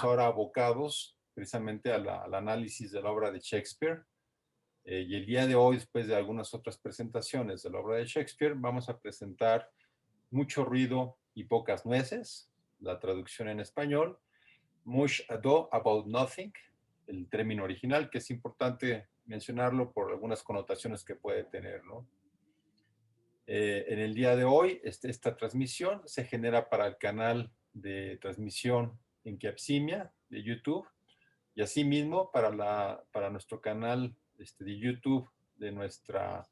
estamos ahora abocados precisamente al análisis de la obra de Shakespeare. Y el día de hoy, después de algunas otras presentaciones de la obra de Shakespeare, vamos a presentar Mucho ruido y pocas nueces, la traducción en español, Much Ado About Nothing, el término original, que es importante mencionarlo por algunas connotaciones que puede tener, ¿no? En el día de hoy, esta transmisión se genera para el canal de transmisión en Kiapsimia de YouTube y asimismo para nuestro canal de YouTube de nuestra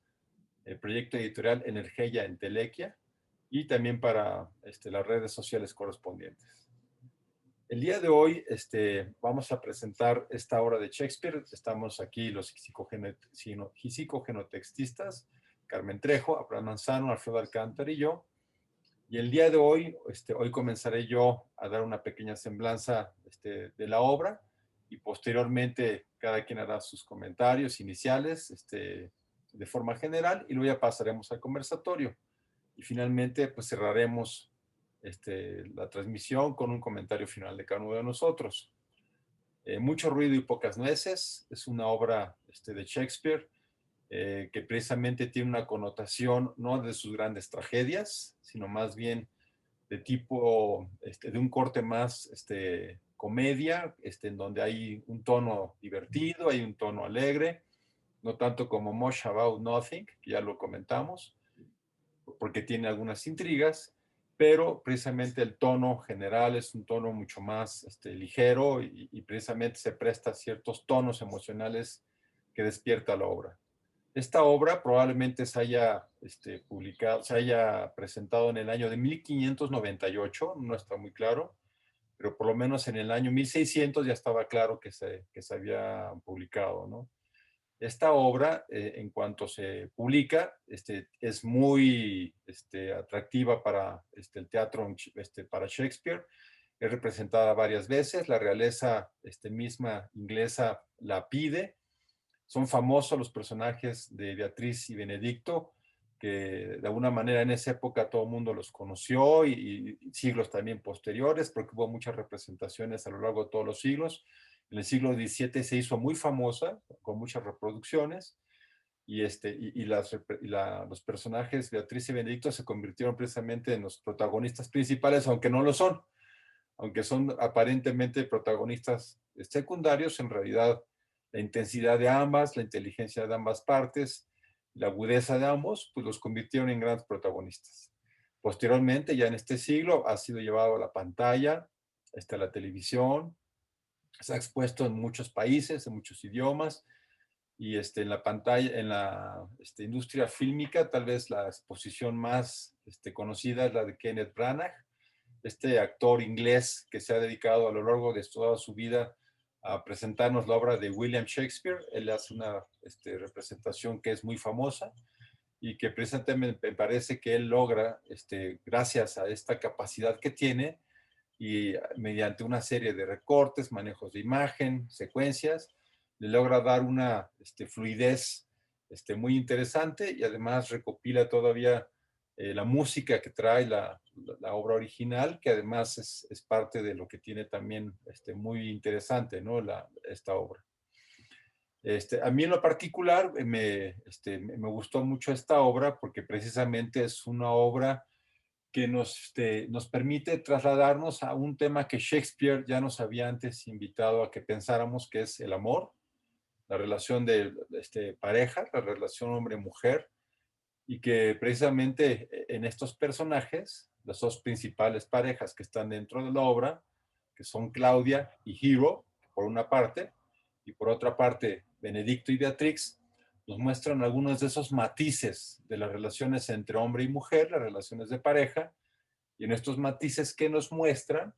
proyecto editorial Energía en Telequia y también para las redes sociales correspondientes. El día de hoy vamos a presentar esta obra de Shakespeare. Estamos aquí los psicogenotextistas, Carmen Trejo, Abraham Manzano, Alfredo Alcántara y yo. Y el día de hoy, hoy comenzaré yo a dar una pequeña semblanza de la obra y posteriormente cada quien hará sus comentarios iniciales de forma general y luego ya pasaremos al conversatorio. Y finalmente pues cerraremos la transmisión con un comentario final de cada uno de nosotros. Mucho ruido y pocas nueces es una obra de Shakespeare que precisamente tiene una connotación no de sus grandes tragedias, sino más bien de tipo, de un corte más comedia, en donde hay un tono divertido, hay un tono alegre, no tanto como Much About Nothing, que ya lo comentamos, porque tiene algunas intrigas, pero precisamente el tono general es un tono mucho más ligero y precisamente se presta a ciertos tonos emocionales que despierta la obra. Esta obra probablemente se haya publicado, se haya presentado en el año de 1598, no está muy claro, pero por lo menos en el año 1600 ya estaba claro que se había publicado, ¿no? Esta obra, en cuanto se publica, es muy atractiva para el teatro para Shakespeare. Es representada varias veces. La realeza misma inglesa la pide. Son famosos los personajes de Beatriz y Benedicto, que de alguna manera en esa época todo el mundo los conoció y siglos también posteriores, porque hubo muchas representaciones a lo largo de todos los siglos. En el siglo XVII se hizo muy famosa, con muchas reproducciones, los personajes Beatriz y Benedicto se convirtieron precisamente en los protagonistas principales, aunque son aparentemente protagonistas secundarios, en realidad la intensidad de ambas, la inteligencia de ambas partes, la agudeza de ambos, pues los convirtieron en grandes protagonistas. Posteriormente, ya en este siglo, ha sido llevado a la pantalla, a la televisión, se ha expuesto en muchos países, en muchos idiomas, y en la pantalla, en la industria fílmica, tal vez la exposición más conocida es la de Kenneth Branagh, este actor inglés que se ha dedicado a lo largo de toda su vida a presentarnos la obra de William Shakespeare. Él hace una representación que es muy famosa y que precisamente me parece que él logra, gracias a esta capacidad que tiene y mediante una serie de recortes, manejos de imagen, secuencias, le logra dar una fluidez muy interesante y además recopila todavía la música que trae la obra original, que además es parte de lo que tiene también muy interesante, ¿no? Esta obra. A mí en lo particular me gustó mucho esta obra porque precisamente es una obra que nos permite trasladarnos a un tema que Shakespeare ya nos había antes invitado a que pensáramos, que es el amor, la relación de pareja, la relación hombre-mujer, y que precisamente en estos personajes, las dos principales parejas que están dentro de la obra, que son Claudia y Hero, por una parte, y por otra parte Benedicto y Beatrix, nos muestran algunos de esos matices de las relaciones entre hombre y mujer, las relaciones de pareja, y en estos matices que nos muestran,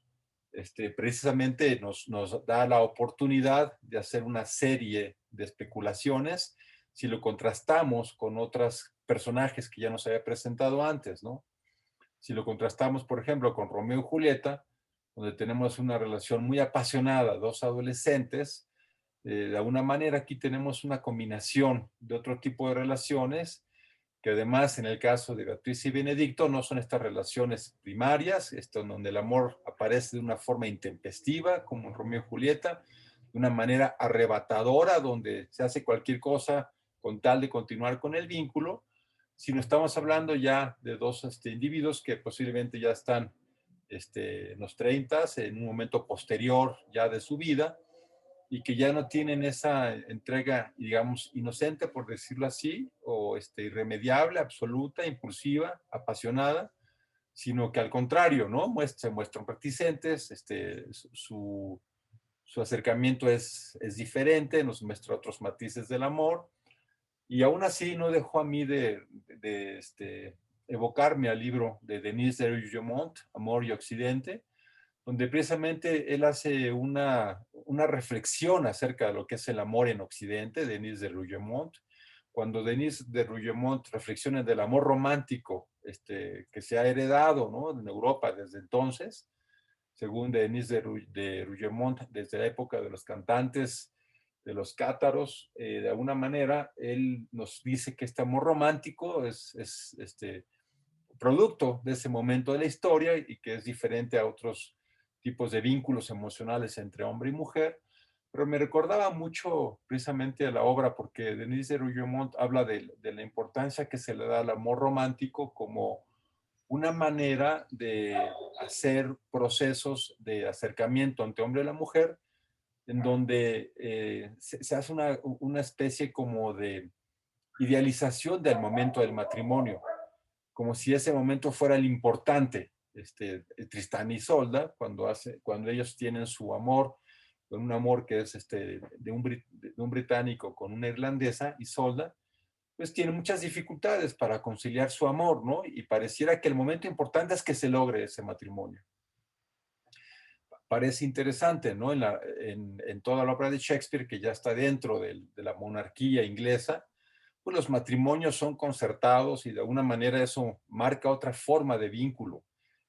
precisamente nos da la oportunidad de hacer una serie de especulaciones si lo contrastamos con otros personajes que ya nos había presentado antes, ¿no? Si lo contrastamos, por ejemplo, con Romeo y Julieta, donde tenemos una relación muy apasionada, dos adolescentes, de alguna manera aquí tenemos una combinación de otro tipo de relaciones que además en el caso de Beatriz y Benedicto no son estas relaciones primarias, esto en donde el amor aparece de una forma intempestiva, como en Romeo y Julieta, de una manera arrebatadora, donde se hace cualquier cosa con tal de continuar con el vínculo, sino estamos hablando ya de dos individuos que posiblemente ya están en los 30, en un momento posterior ya de su vida, y que ya no tienen esa entrega, digamos, inocente, por decirlo así, o irremediable, absoluta, impulsiva, apasionada, sino que al contrario, ¿no? Se muestran reticentes, su acercamiento es diferente, nos muestra otros matices del amor, y aún así no dejó a mí de evocarme al libro de Denis de Rougemont, Amor y Occidente, donde precisamente él hace una reflexión acerca de lo que es el amor en Occidente, Denis de Rougemont. Cuando Denis de Rougemont reflexiona del amor romántico que se ha heredado, ¿no?, en Europa desde entonces, según Denis de Rougemont, desde la época de los cantantes, de los cátaros, de alguna manera, él nos dice que este amor romántico es producto de ese momento de la historia y que es diferente a otros tipos de vínculos emocionales entre hombre y mujer, pero me recordaba mucho precisamente a la obra porque Denis de Rougemont habla de la importancia que se le da al amor romántico como una manera de hacer procesos de acercamiento entre hombre y la mujer, en donde se hace una especie como de idealización del momento del matrimonio, como si ese momento fuera el importante. Tristán y Isolda, cuando ellos tienen su amor, con un amor que es de un británico con una irlandesa, Isolda, pues tiene muchas dificultades para conciliar su amor, ¿no? Y pareciera que el momento importante es que se logre ese matrimonio. Parece interesante, ¿no? En toda la obra de Shakespeare, que ya está dentro de la monarquía inglesa, pues los matrimonios son concertados y de alguna manera eso marca otra forma de vínculo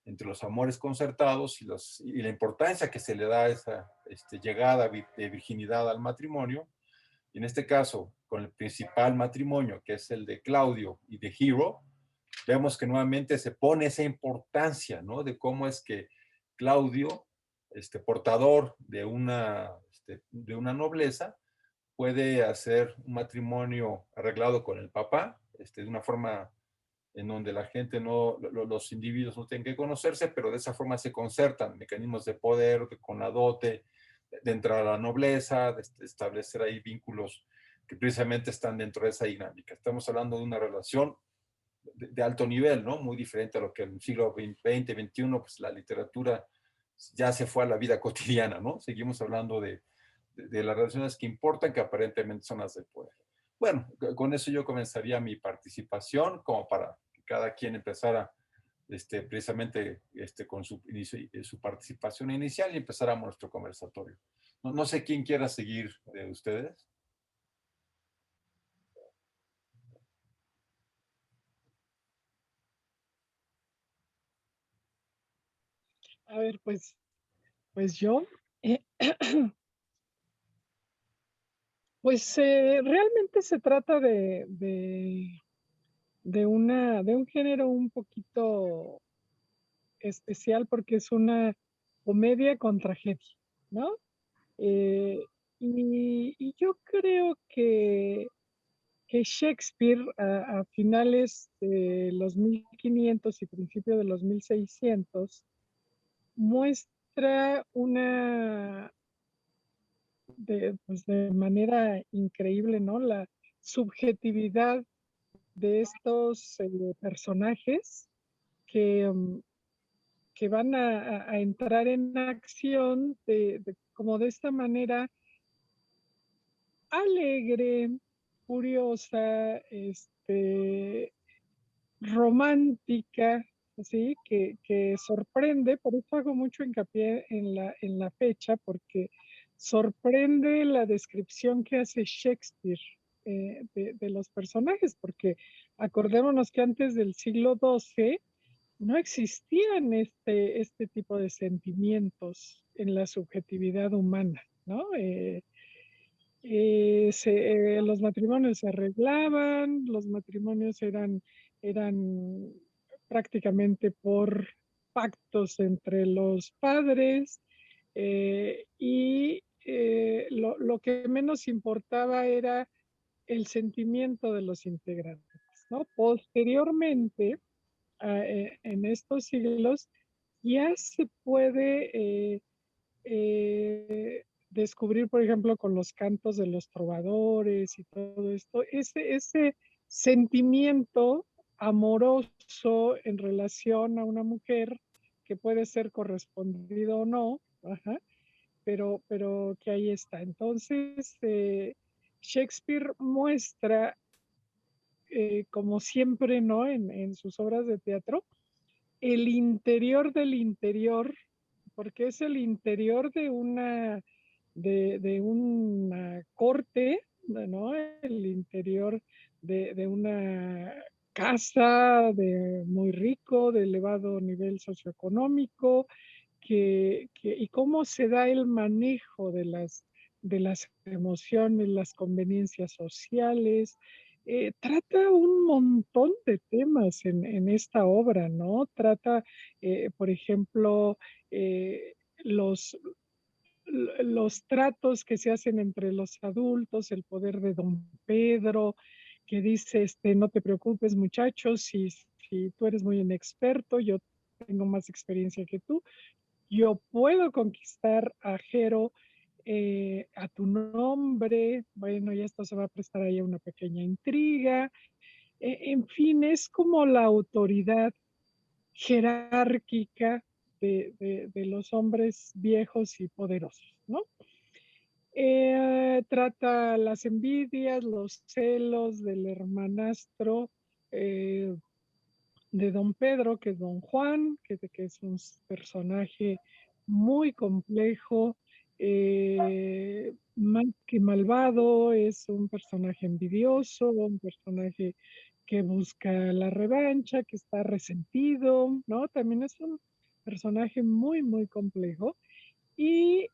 entre los amores concertados y la importancia que se le da a esa llegada de virginidad al matrimonio. Y en este caso, con el principal matrimonio, que es el de Claudio y de Hero, vemos que nuevamente se pone esa importancia, ¿no? De cómo es que Claudio, portador de una nobleza, puede hacer un matrimonio arreglado con el papá, de una forma en donde la gente los individuos no tienen que conocerse, pero de esa forma se concertan mecanismos de poder, con la dote, de entrar a la nobleza, de establecer ahí vínculos que precisamente están dentro de esa dinámica. Estamos hablando de una relación de alto nivel, ¿no? Muy diferente a lo que en el siglo XX, XXI, pues la literatura ya se fue a la vida cotidiana, ¿no? Seguimos hablando de las relaciones que importan, que aparentemente son las del poder. Bueno, con eso yo comenzaría mi participación, como para que cada quien empezara precisamente con su participación inicial y empezáramos nuestro conversatorio. No sé quién quiera seguir de ustedes. A ver, pues yo, eh, pues realmente se trata de un género un poquito especial porque es una comedia con tragedia, ¿no? Eh, y yo creo que Shakespeare a finales de los 1500 y principios de los 1600 muestra pues de manera increíble, ¿no? La subjetividad de estos personajes que, que van a entrar en acción como de esta manera alegre, curiosa, romántica, ¿sí? Que sorprende, por eso hago mucho hincapié en la fecha, porque sorprende la descripción que hace Shakespeare de los personajes, porque acordémonos que antes del siglo XII no existían este tipo de sentimientos en la subjetividad humana, ¿no? Los matrimonios se arreglaban, los matrimonios eran prácticamente por pactos entre los padres, lo que menos importaba era el sentimiento de los integrantes, ¿no? Posteriormente, en estos siglos, ya se puede descubrir, por ejemplo, con los cantos de los trovadores y todo esto, ese sentimiento amoroso en relación a una mujer que puede ser correspondido o no, ajá, pero que ahí está. Entonces, Shakespeare muestra, como siempre, ¿no? En sus obras de teatro, el interior del interior, porque es el interior de una corte, ¿no? El interior de una casa de muy rico, de elevado nivel socioeconómico, y cómo se da el manejo de las emociones, las conveniencias sociales. Trata un montón de temas en esta obra, ¿no? Trata, por ejemplo, eh, los, los tratos que se hacen entre los adultos, el poder de don Pedro, que dice, no te preocupes muchachos, si tú eres muy inexperto, yo tengo más experiencia que tú, yo puedo conquistar a Jero a tu nombre. Bueno, ya esto se va a prestar ahí a una pequeña intriga. En fin, es como la autoridad jerárquica de los hombres viejos y poderosos, ¿no? Trata las envidias, los celos del hermanastro eh, de don Pedro, que es don Juan, que es un personaje muy complejo, más que malvado, es un personaje envidioso, un personaje que busca la revancha, que está resentido, ¿no? También es un personaje muy, muy complejo. Y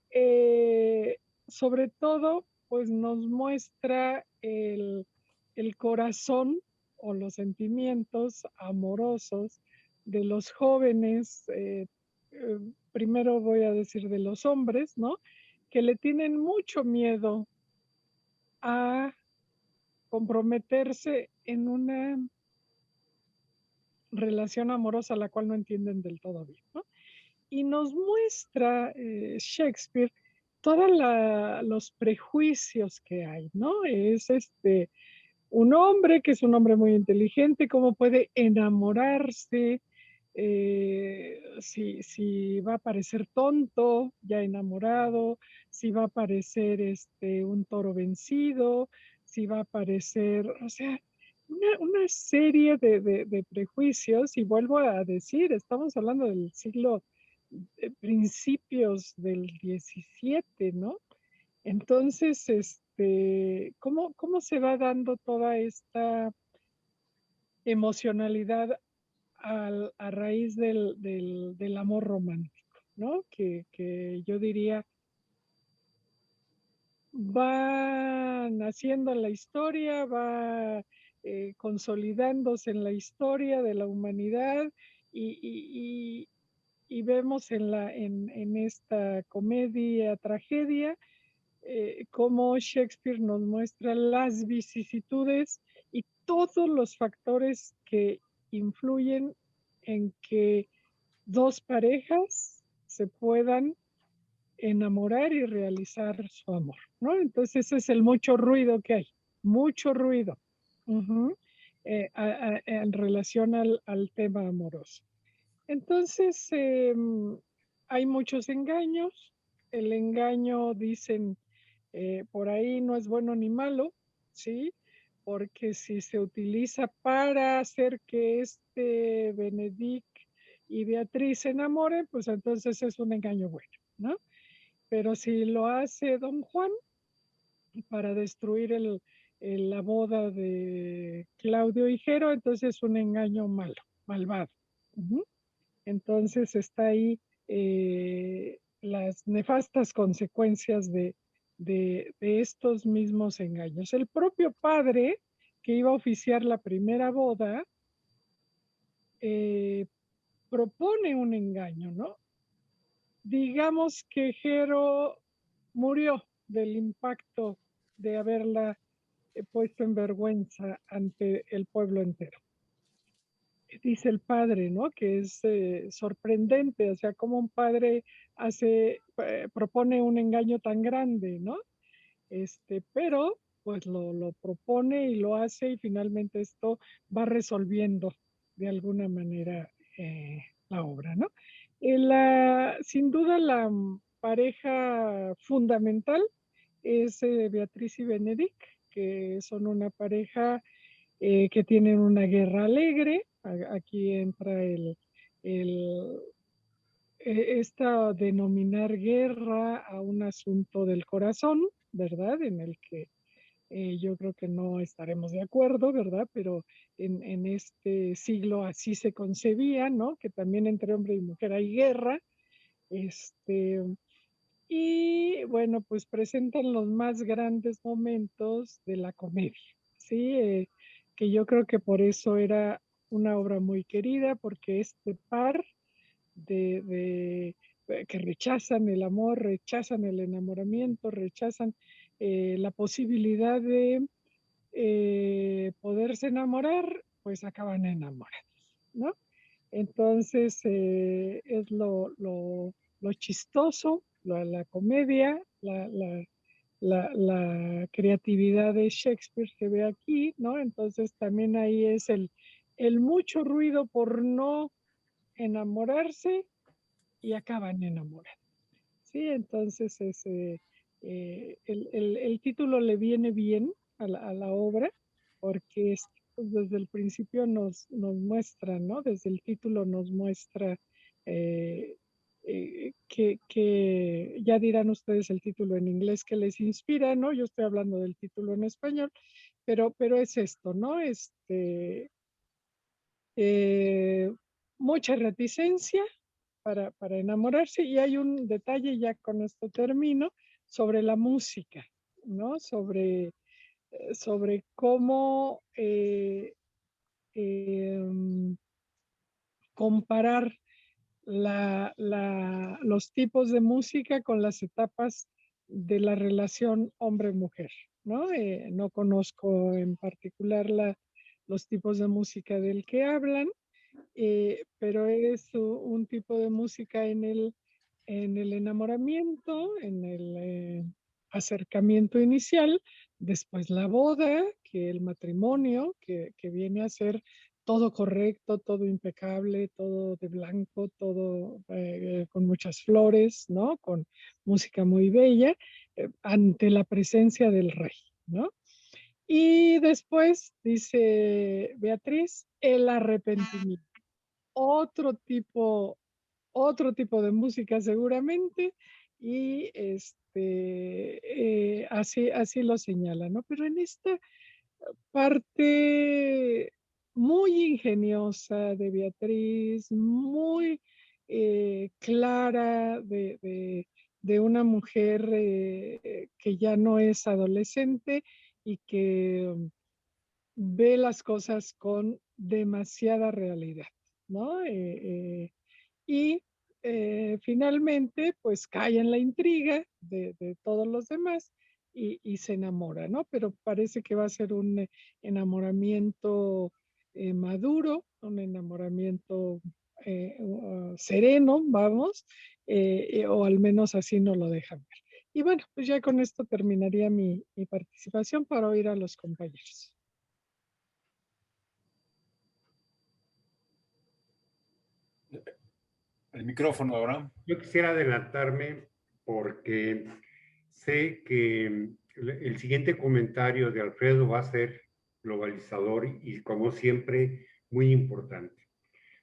sobre todo, pues nos muestra el corazón o los sentimientos amorosos de los jóvenes, primero voy a decir de los hombres, ¿no? Que le tienen mucho miedo a comprometerse en una relación amorosa la cual no entienden del todo bien, ¿no? Y nos muestra Shakespeare todos los prejuicios que hay, ¿no? Es un hombre que es un hombre muy inteligente, cómo puede enamorarse, si va a parecer tonto, ya enamorado, si va a parecer un toro vencido, si va a parecer, o sea, una serie de prejuicios, y vuelvo a decir, estamos hablando del siglo, principios del 17, ¿no? Entonces, ¿cómo se va dando toda esta emocionalidad a raíz del amor romántico, ¿no? Que yo diría va naciendo en la historia, va consolidándose en la historia de la humanidad y, y- y- y vemos en esta comedia, tragedia, cómo Shakespeare nos muestra las vicisitudes y todos los factores que influyen en que dos parejas se puedan enamorar y realizar su amor, ¿no? Entonces ese es el mucho ruido que hay, mucho ruido, ujú, en relación al tema amoroso. Entonces, hay muchos engaños. El engaño, dicen, por ahí no es bueno ni malo, ¿sí? Porque si se utiliza para hacer que Benedict y Beatriz se enamoren, pues entonces es un engaño bueno, ¿no? Pero si lo hace don Juan para destruir la boda de Claudio y Jero, entonces es un engaño malo, malvado. Ujú. Entonces está ahí las nefastas consecuencias de estos mismos engaños. El propio padre que iba a oficiar la primera boda propone un engaño, ¿no? Digamos que Jero murió del impacto de haberla puesto en vergüenza ante el pueblo entero. Dice el padre, ¿no? Que es sorprendente, o sea, como un padre propone un engaño tan grande, ¿no? Pero pues lo propone y lo hace y finalmente esto va resolviendo de alguna manera la obra, ¿no? Sin duda la pareja fundamental es Beatriz y Benedict, que son una pareja que tienen una guerra alegre. Aquí entra esta denominar guerra a un asunto del corazón, ¿verdad? En el que yo creo que no estaremos de acuerdo, ¿verdad? Pero en este siglo así se concebía, ¿no? Que también entre hombre y mujer hay guerra. Y bueno, pues presentan los más grandes momentos de la comedia, ¿sí? Que yo creo que por eso era una obra muy querida, porque este par que rechazan el amor, rechazan el enamoramiento, rechazan la posibilidad de poderse enamorar, pues acaban enamorados, ¿no? Entonces es lo chistoso, la comedia, la creatividad de Shakespeare se ve aquí, ¿no? Entonces también ahí es el mucho ruido por no enamorarse y acaban enamorados, ¿sí? Entonces el título le viene bien a la obra porque pues, desde el principio nos muestra, ¿no? Desde el título nos muestra eh, que ya dirán ustedes el título en inglés que les inspira, ¿no? Yo estoy hablando del título en español, pero es esto, ¿no? Eh, Mucha reticencia para enamorarse y hay un detalle, ya con esto termino, sobre la música, ¿no? Sobre cómo comparar los tipos de música con las etapas de la relación hombre-mujer, ¿no? No conozco en particular los tipos de música del que hablan, pero es un tipo de música en el enamoramiento, en el acercamiento inicial, después la boda, que el matrimonio, que viene a ser todo correcto, todo impecable, todo de blanco, todo con muchas flores, ¿no? Con música muy bella, ante la presencia del rey, ¿no? Y después, dice Beatriz, el arrepentimiento. Otro tipo, otro tipo de música seguramente, y así lo señala, ¿no? Pero en esta parte muy ingeniosa de Beatriz, muy clara de una mujer que ya no es adolescente y que ve las cosas con demasiada realidad, ¿no? Y finalmente, pues cae en la intriga de todos los demás y se enamora, ¿no? Pero parece que va a ser un enamoramiento maduro, un enamoramiento sereno, vamos, o al menos así nos lo dejan ver. Y bueno, pues ya con esto terminaría mi participación para oír a los compañeros. El micrófono ahora. Yo quisiera adelantarme porque sé que el siguiente comentario de Alfredo va a ser globalizador y como siempre muy importante.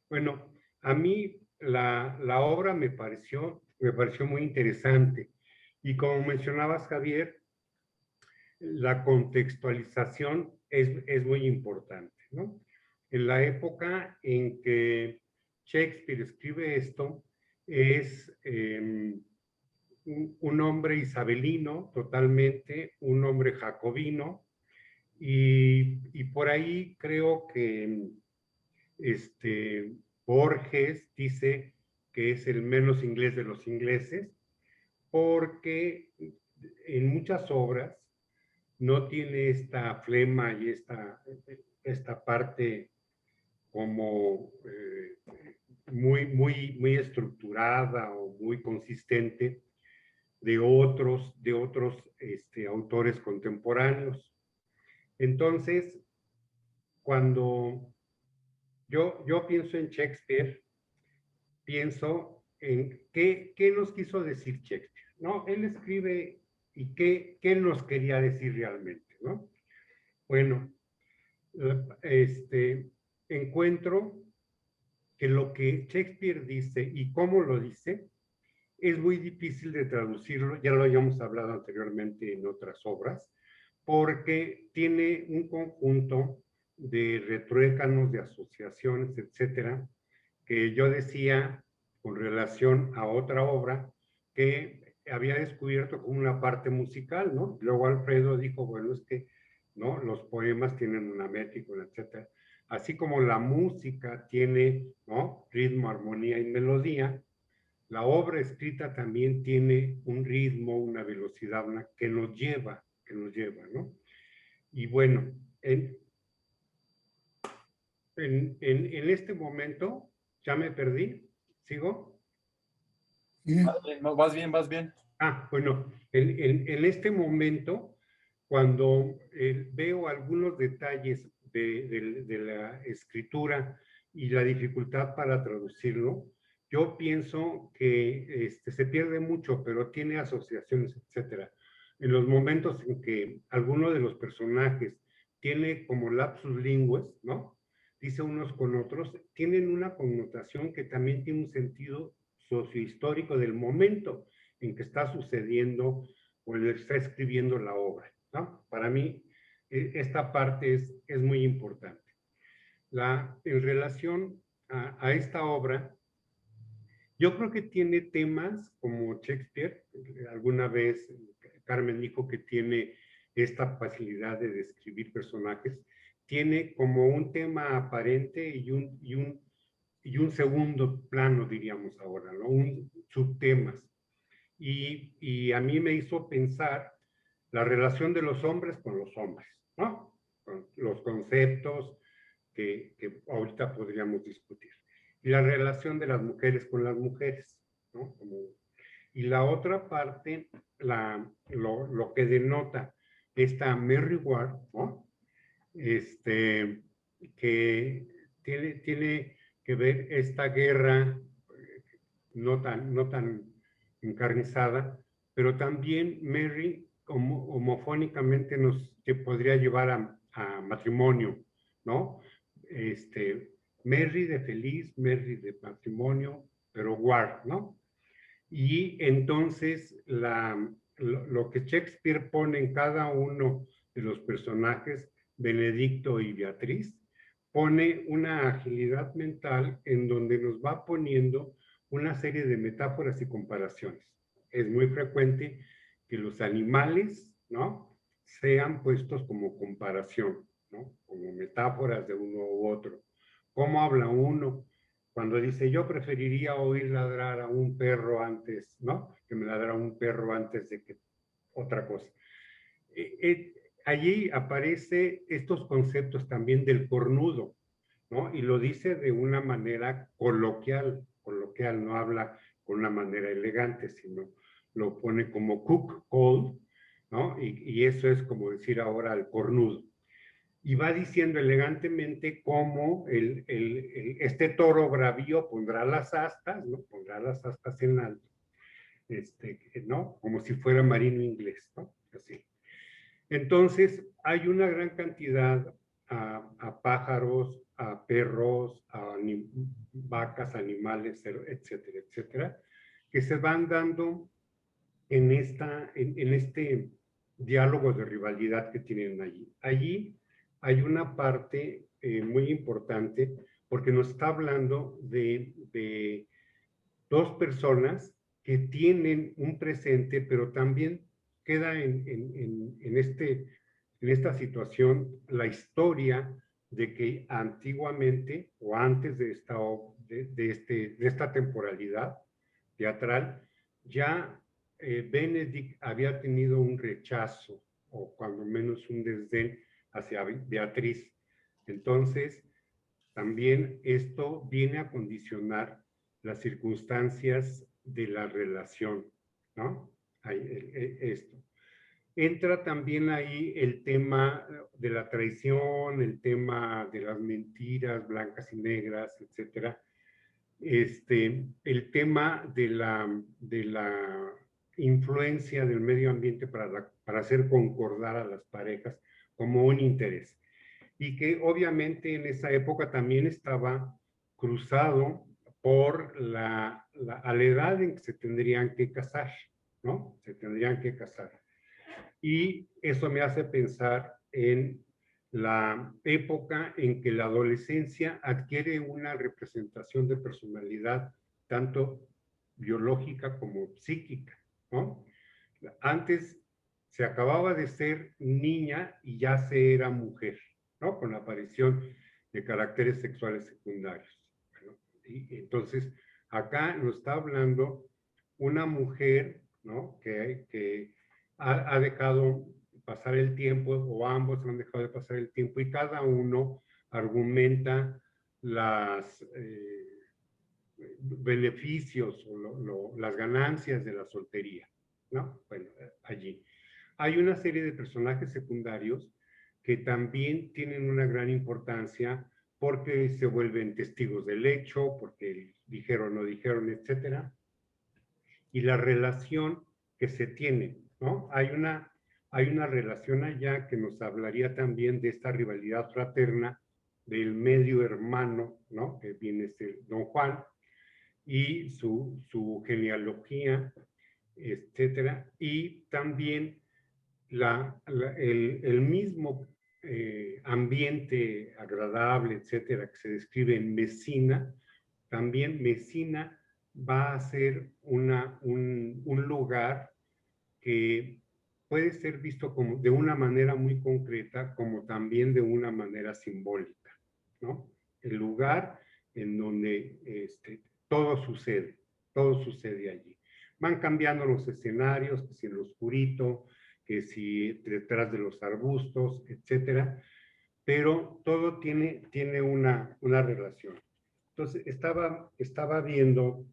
Bueno, a mí la obra me pareció muy interesante y como mencionabas, Javier, la contextualización es muy importante, ¿no? En la época en que Shakespeare escribe esto, es un hombre isabelino totalmente, un hombre jacobino, y por ahí creo que Borges dice que es el menos inglés de los ingleses, porque en muchas obras no tiene esta flema y esta parte como muy estructurada o muy consistente de otros autores contemporáneos. Entonces, cuando yo pienso en Shakespeare, pienso en qué nos quiso decir Shakespeare, ¿no? Él escribe y qué nos quería decir realmente, ¿no? Bueno, encuentro que lo que Shakespeare dice y cómo lo dice es muy difícil de traducirlo, ya lo habíamos hablado anteriormente en otras obras, porque tiene un conjunto de retruécanos, de asociaciones, etcétera, que yo decía con relación a otra obra que había descubierto como una parte musical, ¿no? Luego Alfredo dijo, bueno, es que, ¿no? Los poemas tienen una métrica, etcétera. Así como la música tiene, ¿no? Ritmo, armonía y melodía, la obra escrita también tiene un ritmo, una velocidad, que nos lleva, ¿no? Y bueno, en este momento, ya me perdí, ¿sigo? Vas bien, vas bien. Bueno, en este momento, cuando veo algunos detalles de la escritura y la dificultad para traducirlo, yo pienso que se pierde mucho, pero tiene asociaciones, etcétera. En los momentos en que alguno de los personajes tiene como lapsus linguis, ¿no? Dice unos con otros, tienen una connotación que también tiene un sentido sociohistórico del momento en que está sucediendo o está escribiendo la obra, ¿no? Para mí, esta parte es muy importante. En relación a esta obra, yo creo que tiene temas como Shakespeare. Alguna vez Carmen dijo que tiene esta facilidad de describir personajes. Tiene como un tema aparente y un segundo plano, diríamos ahora, ¿no? Un subtemas. Y a mí me hizo pensar la relación de los hombres con los hombres, ¿no? Con los conceptos que ahorita podríamos discutir. Y la relación de las mujeres con las mujeres, ¿no? Y la otra parte, lo que denota esta Mary Ward, ¿no? Que tiene que ver esta guerra no tan encarnizada, pero también Mary homofónicamente que podría llevar a matrimonio, ¿no? Mary de feliz, Mary de matrimonio, pero Ward, ¿no? Y entonces lo que Shakespeare pone en cada uno de los personajes, Benedicto y Beatriz, pone una agilidad mental en donde nos va poniendo una serie de metáforas y comparaciones. Es muy frecuente que los animales, ¿no? Sean puestos como comparación, ¿no? Como metáforas de uno u otro. ¿Cómo habla uno? Cuando dice, yo preferiría oír ladrar a un perro antes, ¿no? Que me ladrara un perro antes de que otra cosa. Allí aparecen estos conceptos también del cornudo, ¿no? Y lo dice de una manera coloquial, no habla con una manera elegante, sino lo pone como cook call, ¿no? Y eso es como decir ahora al cornudo. Y va diciendo elegantemente cómo este toro bravío pondrá las astas, ¿no? Pondrá las astas en alto, ¿no? Como si fuera marino inglés, ¿no? Así. Entonces, hay una gran cantidad a pájaros, a perros, a vacas, animales, etcétera, etcétera, que se van dando en este diálogo de rivalidad que tienen allí. Allí hay una parte muy importante porque nos está hablando de dos personas que tienen un presente, pero también queda en esta situación la historia de que antiguamente o antes de esta temporalidad teatral, ya Benedict había tenido un rechazo o cuando menos un desdén hacia Beatriz. Entonces, también esto viene a condicionar las circunstancias de la relación, ¿no? Esto. Entra también ahí el tema de la traición, el tema de las mentiras blancas y negras, etcétera. El tema de la influencia del medio ambiente para hacer concordar a las parejas como un interés. Y que obviamente en esa época también estaba cruzado por a la edad en que se tendrían que casar, ¿no? Se tendrían que casar. Y eso me hace pensar en la época en que la adolescencia adquiere una representación de personalidad tanto biológica como psíquica, ¿no? Antes se acababa de ser niña y ya se era mujer, ¿no? Con la aparición de caracteres sexuales secundarios. Bueno, y entonces, acá nos está hablando una mujer, ¿no? Que ha dejado pasar el tiempo, o ambos han dejado de pasar el tiempo, y cada uno argumenta las beneficios o las ganancias de la soltería, ¿no? Bueno, allí. Hay una serie de personajes secundarios que también tienen una gran importancia porque se vuelven testigos del hecho, porque dijeron, no dijeron, etcétera. Y la relación que se tiene, ¿no? Hay una relación allá que nos hablaría también de esta rivalidad fraterna del medio hermano, ¿no? Que viene Don Juan y su genealogía, etcétera. Y también el mismo ambiente agradable, etcétera, que se describe en Mesina, también Mesina va a ser un lugar que puede ser visto como de una manera muy concreta, como también de una manera simbólica, ¿no? El lugar en donde todo sucede allí. Van cambiando los escenarios, que si el oscurito, que si detrás de los arbustos, etcétera, pero todo tiene una relación. Entonces, estaba viendo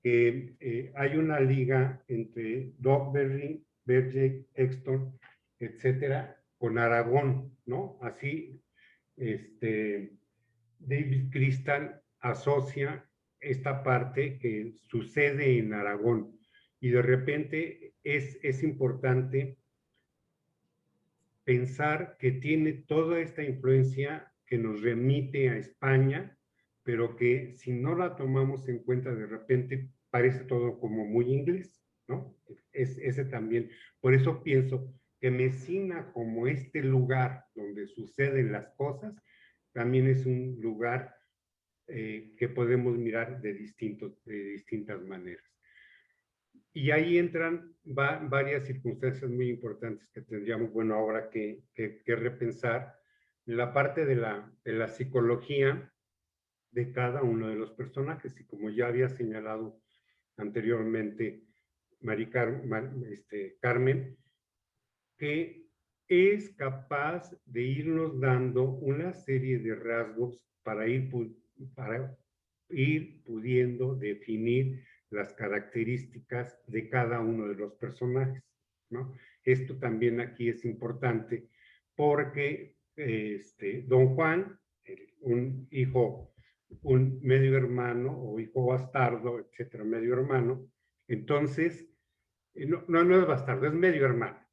que hay una liga entre Dogberry, Berger, Exton, etcétera, con Aragón, ¿no? Así, David Crystal asocia esta parte que sucede en Aragón y de repente es importante pensar que tiene toda esta influencia que nos remite a España, pero que si no la tomamos en cuenta de repente parece todo como muy inglés, ¿no? Ese también. Por eso pienso que Mesina, como este lugar donde suceden las cosas, también es un lugar que podemos mirar de distintas maneras. Y ahí entran varias circunstancias muy importantes que tendríamos, bueno, ahora que repensar. La parte de la psicología de cada uno de los personajes. Y como ya había señalado anteriormente Carmen, que es capaz de irnos dando una serie de rasgos para ir pudiendo definir las características de cada uno de los personajes, ¿no? Esto también aquí es importante porque Don Juan, un hijo, un medio hermano o hijo bastardo, etcétera, medio hermano, entonces, no es bastardo, es medio hermano,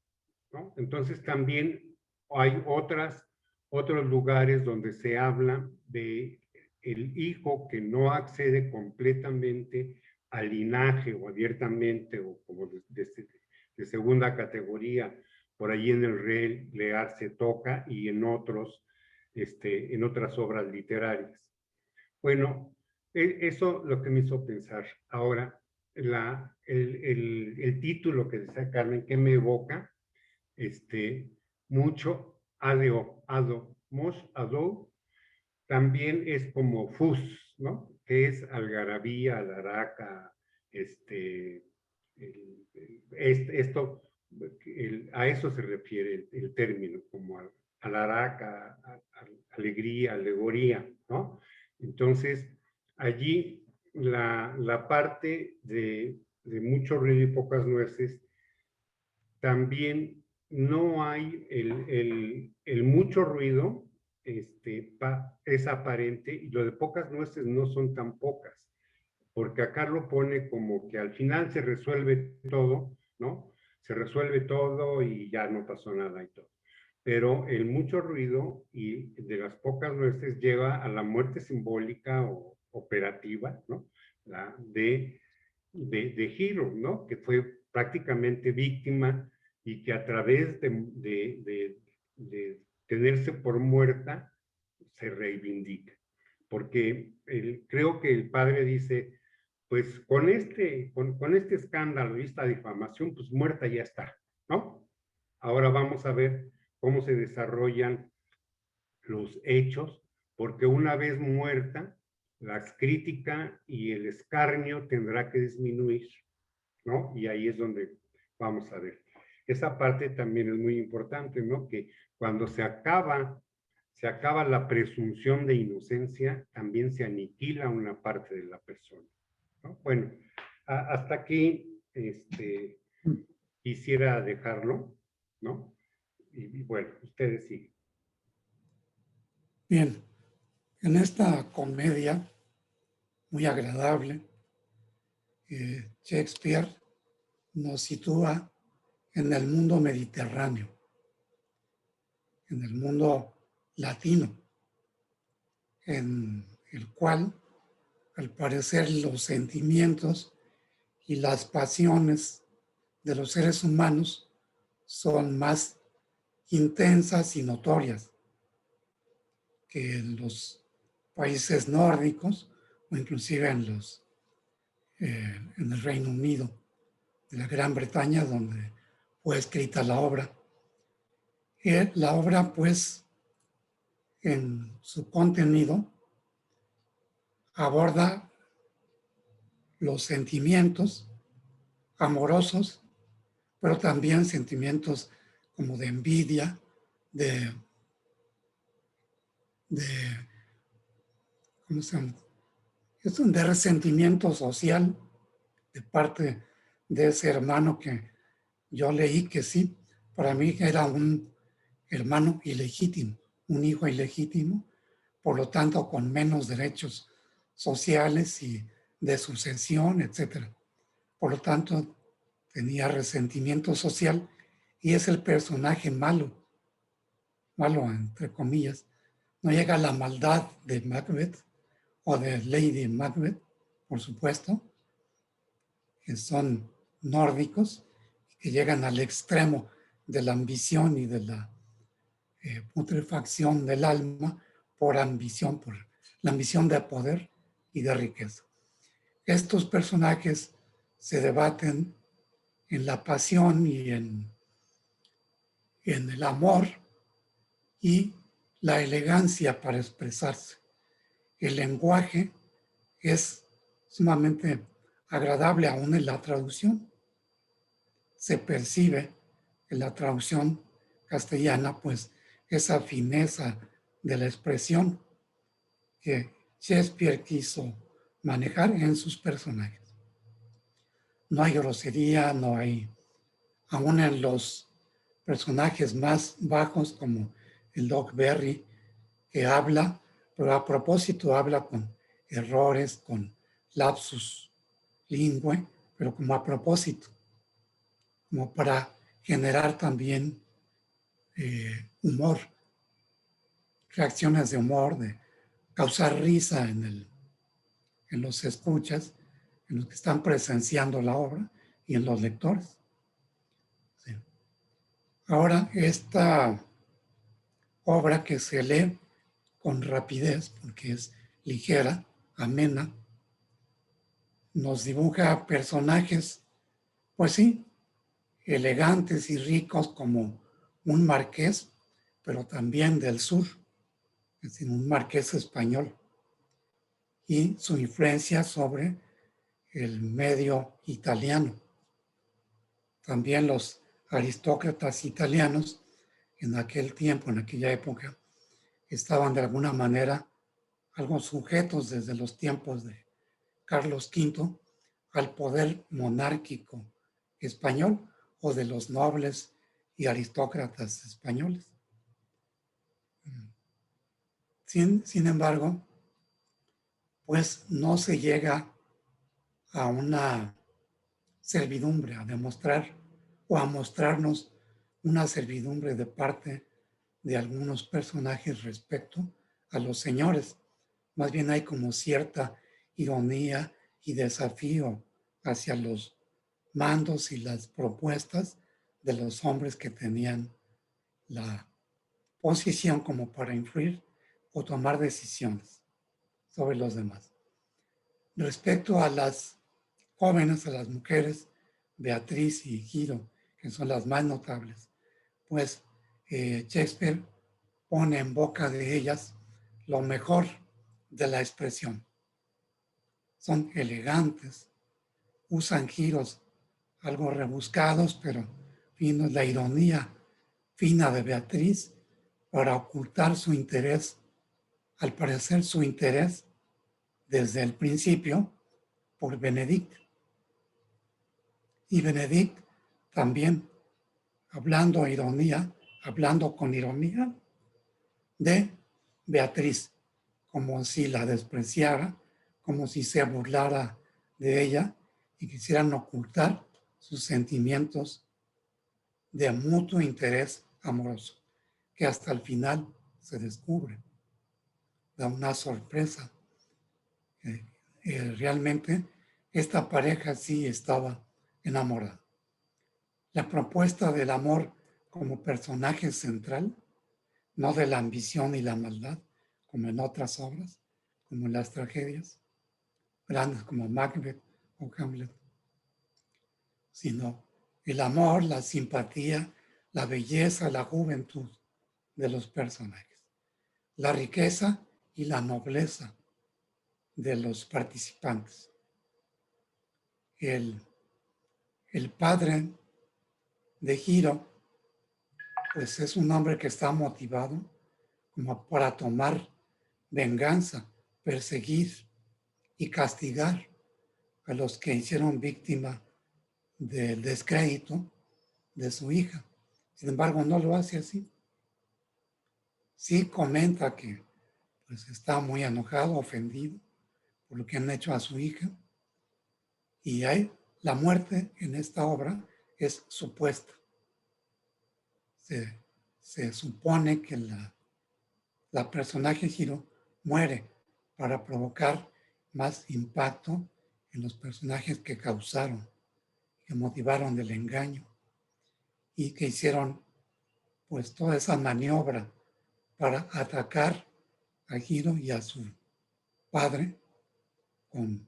¿no? Entonces también hay otros lugares donde se habla de el hijo que no accede completamente al linaje o abiertamente o como de segunda categoría, por allí en el Rey Lear se toca y en otras obras literarias. Bueno, eso lo que me hizo pensar. Ahora, el título que decía Carmen, que me evoca, mucho ado, mos, ado, también es como fus, ¿no? Que es algarabía, alaraca, esto, a eso se refiere el término, como alaraca, alegría, alegoría, ¿no? Entonces, allí la parte de mucho ruido y pocas nueces, también no hay el mucho ruido, es aparente, y lo de pocas nueces no son tan pocas, porque acá lo pone como que al final se resuelve todo, ¿no? Se resuelve todo y ya no pasó nada y todo. Pero el mucho ruido y de las pocas nueces lleva a la muerte simbólica o operativa, ¿no? De Hiro, ¿no? Que fue prácticamente víctima y que a través de tenerse por muerta se reivindica. Porque creo que el padre dice, pues con este escándalo y esta difamación, pues muerta ya está, ¿no? Ahora vamos a ver cómo se desarrollan los hechos, porque una vez muerta, la crítica y el escarnio tendrá que disminuir, ¿no? Y ahí es donde vamos a ver. Esa parte también es muy importante, ¿no? Que cuando se acaba la presunción de inocencia, también se aniquila una parte de la persona, ¿no? Bueno, hasta aquí quisiera dejarlo, ¿no? Y bueno, ustedes siguen. Bien, en esta comedia muy agradable, Shakespeare nos sitúa en el mundo mediterráneo, en el mundo latino, en el cual, al parecer, los sentimientos y las pasiones de los seres humanos son más intensas y notorias que en los países nórdicos o inclusive en el Reino Unido, de la Gran Bretaña, donde fue escrita la obra. Y la obra, pues, en su contenido, aborda los sentimientos amorosos, pero también sentimientos como de envidia, ¿cómo se llama? Es un de resentimiento social de parte de ese hermano que yo leí que sí, para mí era un hermano ilegítimo, un hijo ilegítimo, por lo tanto con menos derechos sociales y de sucesión, etc. Por lo tanto, tenía resentimiento social y es el personaje malo entre comillas. No llega a la maldad de Macbeth o de Lady Macbeth, por supuesto, que son nórdicos, que llegan al extremo de la ambición y de la putrefacción del alma por ambición, por la ambición de poder y de riqueza. Estos personajes se debaten en la pasión y en el amor y la elegancia para expresarse. El lenguaje es sumamente agradable aún en la traducción. Se percibe en la traducción castellana, pues, esa fineza de la expresión que Shakespeare quiso manejar en sus personajes. No hay grosería, no hay, aún en los personajes más bajos como el Doc Berry, que habla, pero a propósito habla con errores, con lapsus lingüe, pero como a propósito, como para generar también humor, reacciones de humor, de causar risa en los escuchas, en los que están presenciando la obra y en los lectores. Sí. Ahora, esta obra que se lee con rapidez, porque es ligera, amena, nos dibuja personajes, pues sí, elegantes y ricos como un marqués, pero también del sur, es decir, un marqués español, y su influencia sobre el medio italiano. También los aristócratas italianos en aquel tiempo, en aquella época, estaban de alguna manera algo sujetos desde los tiempos de Carlos V al poder monárquico español o de los nobles y aristócratas españoles. Sin embargo, pues no se llega a una servidumbre, a demostrar o a mostrarnos una servidumbre de parte de algunos personajes respecto a los señores. Más bien hay como cierta ironía y desafío hacia los mandos y las propuestas de los hombres que tenían la posición como para influir o tomar decisiones sobre los demás. Respecto a las jóvenes, a las mujeres, Beatriz y Giro, que son las más notables, pues Shakespeare pone en boca de ellas lo mejor de la expresión. Son elegantes, usan giros algo rebuscados, pero finos, la ironía fina de Beatriz para ocultar su interés, al parecer su interés desde el principio por Benedict. Y Benedict también hablando con ironía de Beatriz, como si la despreciara, como si se burlara de ella y quisieran ocultar sus sentimientos de mutuo interés amoroso, que hasta el final se descubre. Da una sorpresa. Realmente esta pareja sí estaba enamorada. La propuesta del amor como personaje central, no de la ambición y la maldad, como en otras obras, como en las tragedias grandes como Macbeth o Hamlet, sino el amor, la simpatía, la belleza, la juventud de los personajes, la riqueza y la nobleza de los participantes. El padre de Giro, pues es un hombre que está motivado como para tomar venganza, perseguir y castigar a los que hicieron víctima del descrédito de su hija. Sin embargo, no lo hace así. Sí comenta que pues, está muy enojado, ofendido por lo que han hecho a su hija. Y la muerte en esta obra es supuesta. Se supone que la personaje Giro muere para provocar más impacto en los personajes que causaron, que motivaron del engaño y que hicieron pues toda esa maniobra para atacar a Giro y a su padre con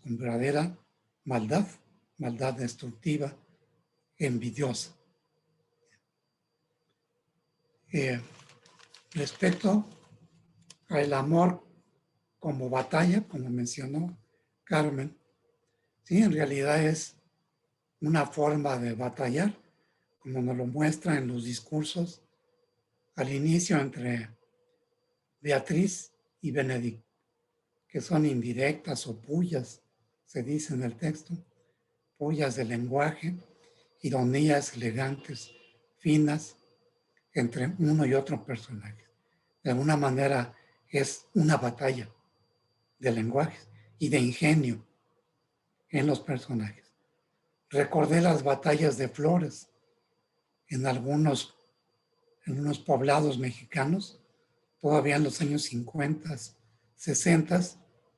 verdadera maldad destructiva, envidiosa. Respecto al amor como batalla, como mencionó Carmen, sí, en realidad es una forma de batallar, como nos lo muestra en los discursos al inicio entre Beatriz y Benedict, que son indirectas o pullas, se dice en el texto, pullas de lenguaje, ironías elegantes, finas, entre uno y otro personaje. De alguna manera es una batalla de lenguajes y de ingenio en los personajes. Recordé las batallas de Flores en unos poblados mexicanos, todavía en los años 50, 60,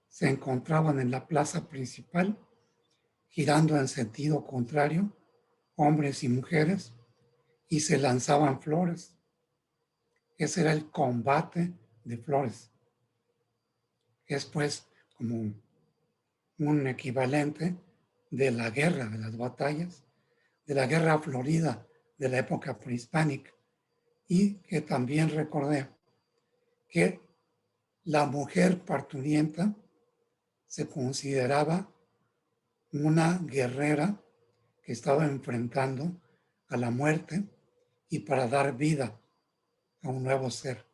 se encontraban en la plaza principal, girando en sentido contrario, hombres y mujeres, y se lanzaban flores. Ese era el combate de Flores. Es pues como un equivalente de la guerra, de las batallas, de la guerra florida de la época prehispánica, y que también recordé que la mujer parturienta se consideraba una guerrera que estaba enfrentando a la muerte y para dar vida a un nuevo ser.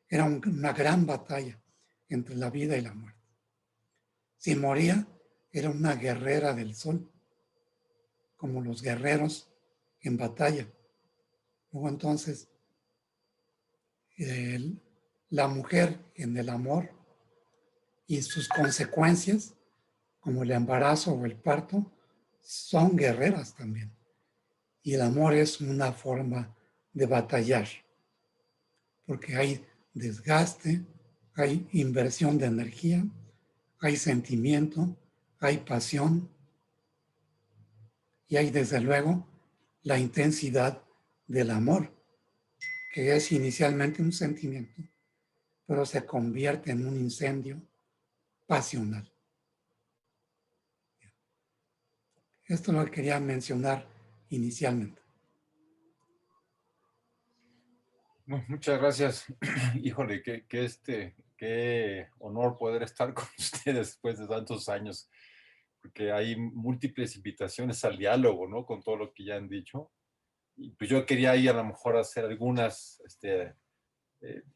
Era una gran batalla entre la vida y la muerte. Si moría, era una guerrera del sol, como los guerreros en batalla. Luego entonces, la mujer en el amor y sus consecuencias, como el embarazo o el parto, son guerreras también. Y el amor es una forma de batallar, porque hay desgaste, hay inversión de energía, hay sentimiento, hay pasión y hay desde luego la intensidad del amor, que es inicialmente un sentimiento, pero se convierte en un incendio pasional. Esto lo quería mencionar inicialmente. Muchas gracias. Híjole, qué honor poder estar con ustedes después de tantos años, porque hay múltiples invitaciones al diálogo, ¿no? Con todo lo que ya han dicho. Y pues yo quería ahí a lo mejor hacer algunas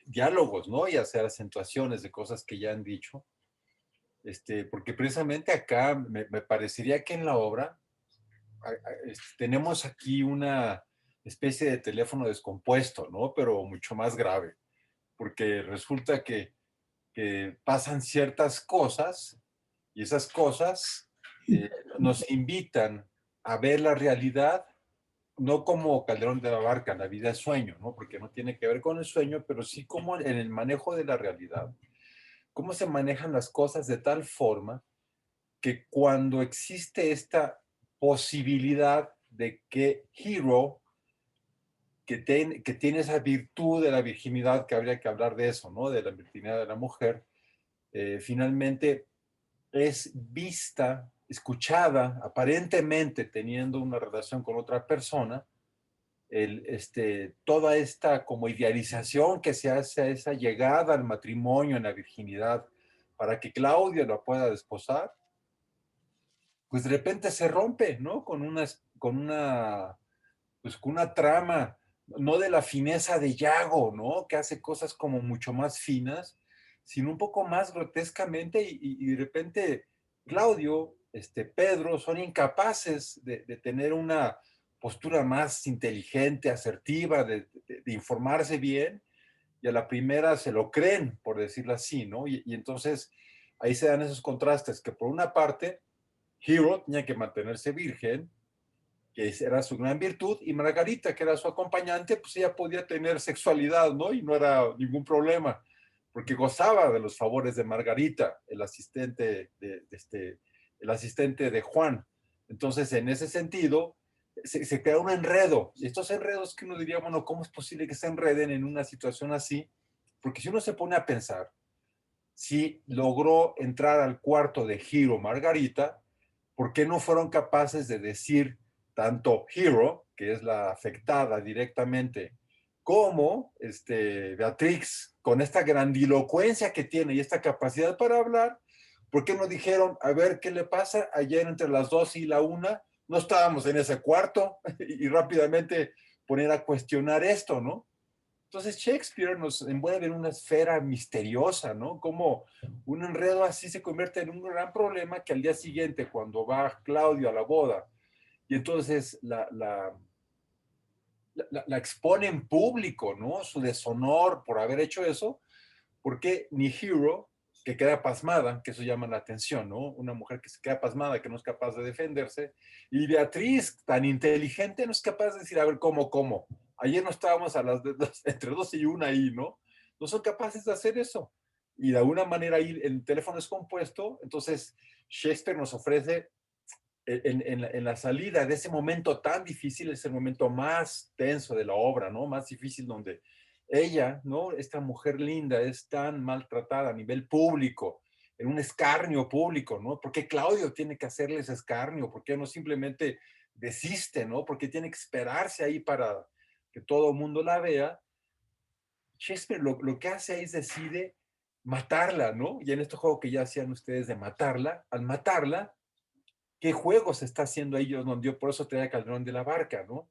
diálogos, ¿no? Y hacer acentuaciones de cosas que ya han dicho. Porque precisamente acá me parecería que en la obra tenemos aquí una especie de teléfono descompuesto, ¿no? Pero mucho más grave, porque resulta que pasan ciertas cosas y esas cosas nos invitan a ver la realidad, no como Calderón de la Barca, la vida es sueño, ¿no? Porque no tiene que ver con el sueño, pero sí como en el manejo de la realidad. Cómo se manejan las cosas de tal forma que cuando existe esta posibilidad de que Hero, que tiene esa virtud de la virginidad, que habría que hablar de eso, ¿no? De la virginidad de la mujer, finalmente es vista, escuchada, aparentemente teniendo una relación con otra persona, toda esta como idealización que se hace a esa llegada al matrimonio en la virginidad para que Claudia lo pueda desposar, pues de repente se rompe, ¿no? Pues con una trama, no de la fineza de Yago, ¿no? Que hace cosas como mucho más finas, sino un poco más grotescamente y de repente Claudio, Pedro, son incapaces de tener una postura más inteligente, asertiva, de informarse bien, y a la primera se lo creen, por decirlo así, ¿no? Y entonces ahí se dan esos contrastes, que por una parte, Hero tenía que mantenerse virgen, que era su gran virtud, y Margarita, que era su acompañante, pues ella podía tener sexualidad, ¿no? Y no era ningún problema, porque gozaba de los favores de Margarita, el asistente de Juan. Entonces, en ese sentido, se crea un enredo. Y estos enredos que uno diría, bueno, ¿cómo es posible que se enreden en una situación así? Porque si uno se pone a pensar, si logró entrar al cuarto de Hero Margarita, ¿por qué no fueron capaces de decir tanto Hero, que es la afectada directamente, como Beatrix, con esta grandilocuencia que tiene y esta capacidad para hablar? ¿Por qué no dijeron, a ver, qué le pasa? Ayer entre las 2 y la 1 no estábamos en ese cuarto, y rápidamente poner a cuestionar esto, ¿no? Entonces Shakespeare nos envuelve en una esfera misteriosa, ¿no? Como un enredo así se convierte en un gran problema, que al día siguiente, cuando va Claudio a la boda, y entonces la expone en público, ¿no? Su deshonor por haber hecho eso, porque ni Hero, que queda pasmada, que eso llama la atención, ¿no? Una mujer que se queda pasmada, que no es capaz de defenderse, y Beatriz, tan inteligente, no es capaz de decir, a ver, ¿cómo? Ayer no estábamos entre 12 y 1 ahí, ¿no? No son capaces de hacer eso. Y de alguna manera ahí el teléfono es compuesto, entonces Shakespeare nos ofrece en la salida de ese momento tan difícil, es el momento más tenso de la obra, ¿no? Más difícil, donde ella, ¿no? Esta mujer linda es tan maltratada a nivel público en un escarnio público, ¿no? ¿Por qué Claudio tiene que hacerles escarnio? ¿Por qué no simplemente desiste, ¿no? ¿Por qué tiene que esperarse ahí para que todo el mundo la vea? Shakespeare lo que hace ahí es decide matarla, ¿no? Y en este juego que ya hacían ustedes de matarla, al matarla, ¿qué juego se está haciendo ahí? Yo por eso traía Calderón de la Barca, ¿no?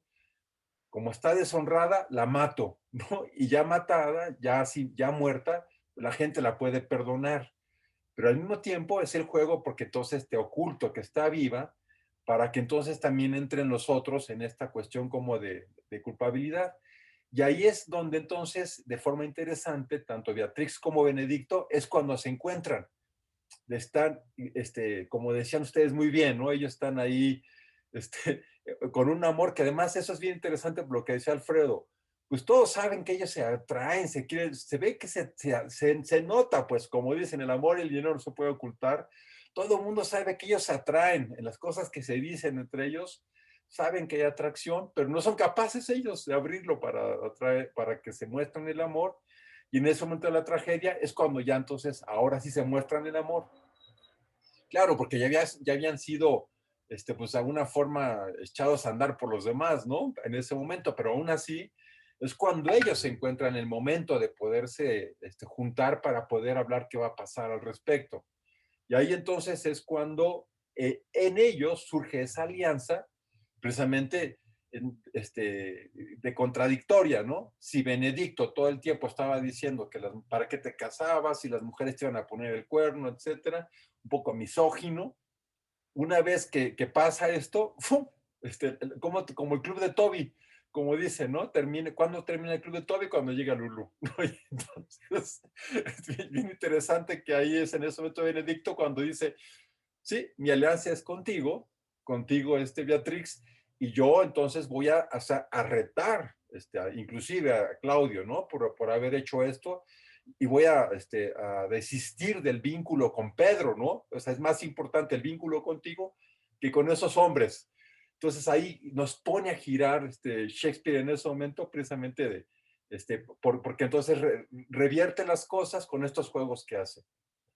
Como está deshonrada, la mato, ¿no? Y ya matada, ya así, ya muerta, la gente la puede perdonar. Pero al mismo tiempo es el juego porque entonces te oculto que está viva para que entonces también entren los otros en esta cuestión como de culpabilidad. Y ahí es donde entonces, de forma interesante, tanto Beatrix como Benedicto es cuando se encuentran. Están, como decían ustedes muy bien, ¿no? Ellos están ahí con un amor que además eso es bien interesante por lo que decía Alfredo. Pues todos saben que ellos se atraen, se quieren, se ve que se nota, pues como dicen, el amor y el dinero no se puede ocultar. Todo el mundo sabe que ellos se atraen en las cosas que se dicen entre ellos, saben que hay atracción, pero no son capaces ellos de abrirlo para que se muestren el amor. Y en ese momento de la tragedia es cuando ya entonces, ahora sí se muestran el amor. Claro, porque ya habían sido, pues de alguna forma echados a andar por los demás, ¿no? En ese momento, pero aún así es cuando ellos se encuentran el momento de poderse juntar para poder hablar qué va a pasar al respecto. Y ahí entonces es cuando en ellos surge esa alianza, precisamente de contradictoria, ¿no? Si Benedicto todo el tiempo estaba diciendo que para qué te casabas, si las mujeres te iban a poner el cuerno, etcétera, un poco misógino, una vez que pasa esto, ¡fum! Como el club de Toby, como dice, ¿no? ¿Cuándo termina el club de Toby? Cuando llega Lulu, ¿no? Y entonces, es bien interesante que ahí es en ese momento Benedicto cuando dice, sí, mi alianza es contigo, Beatrix, y yo entonces voy a retar, inclusive a Claudio, ¿no? Por haber hecho esto, y voy a desistir del vínculo con Pedro, ¿no? O sea, es más importante el vínculo contigo que con esos hombres. Entonces ahí nos pone a girar Shakespeare en ese momento precisamente porque entonces revierte las cosas con estos juegos que hace.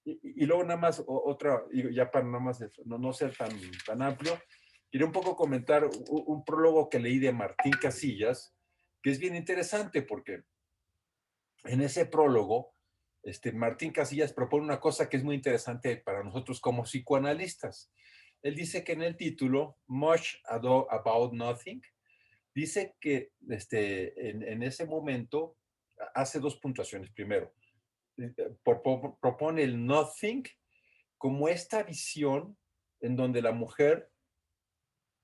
Y luego nada más otra, y ya para nada más no ser tan amplio, quería un poco comentar un prólogo que leí de Martín Casillas, que es bien interesante porque en ese prólogo, Martín Casillas propone una cosa que es muy interesante para nosotros como psicoanalistas. Él dice que en el título, Much Ado About Nothing, dice que en ese momento hace dos puntuaciones. Primero, propone el nothing como esta visión en donde la mujer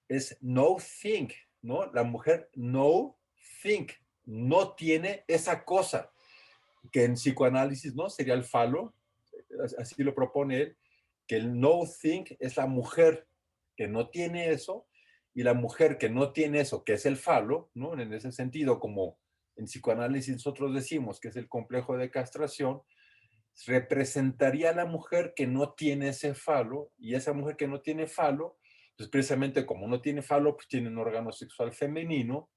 es no think, ¿no? La mujer no think, no tiene esa cosa que en psicoanálisis, ¿no? Sería el falo, así lo propone él, que el no think es la mujer que no tiene eso y la mujer que no tiene eso, que es el falo, ¿no? En ese sentido, como en psicoanálisis nosotros decimos que es el complejo de castración, representaría a la mujer que no tiene ese falo, y esa mujer que no tiene falo, pues precisamente como no tiene falo, pues tiene un órgano sexual femenino,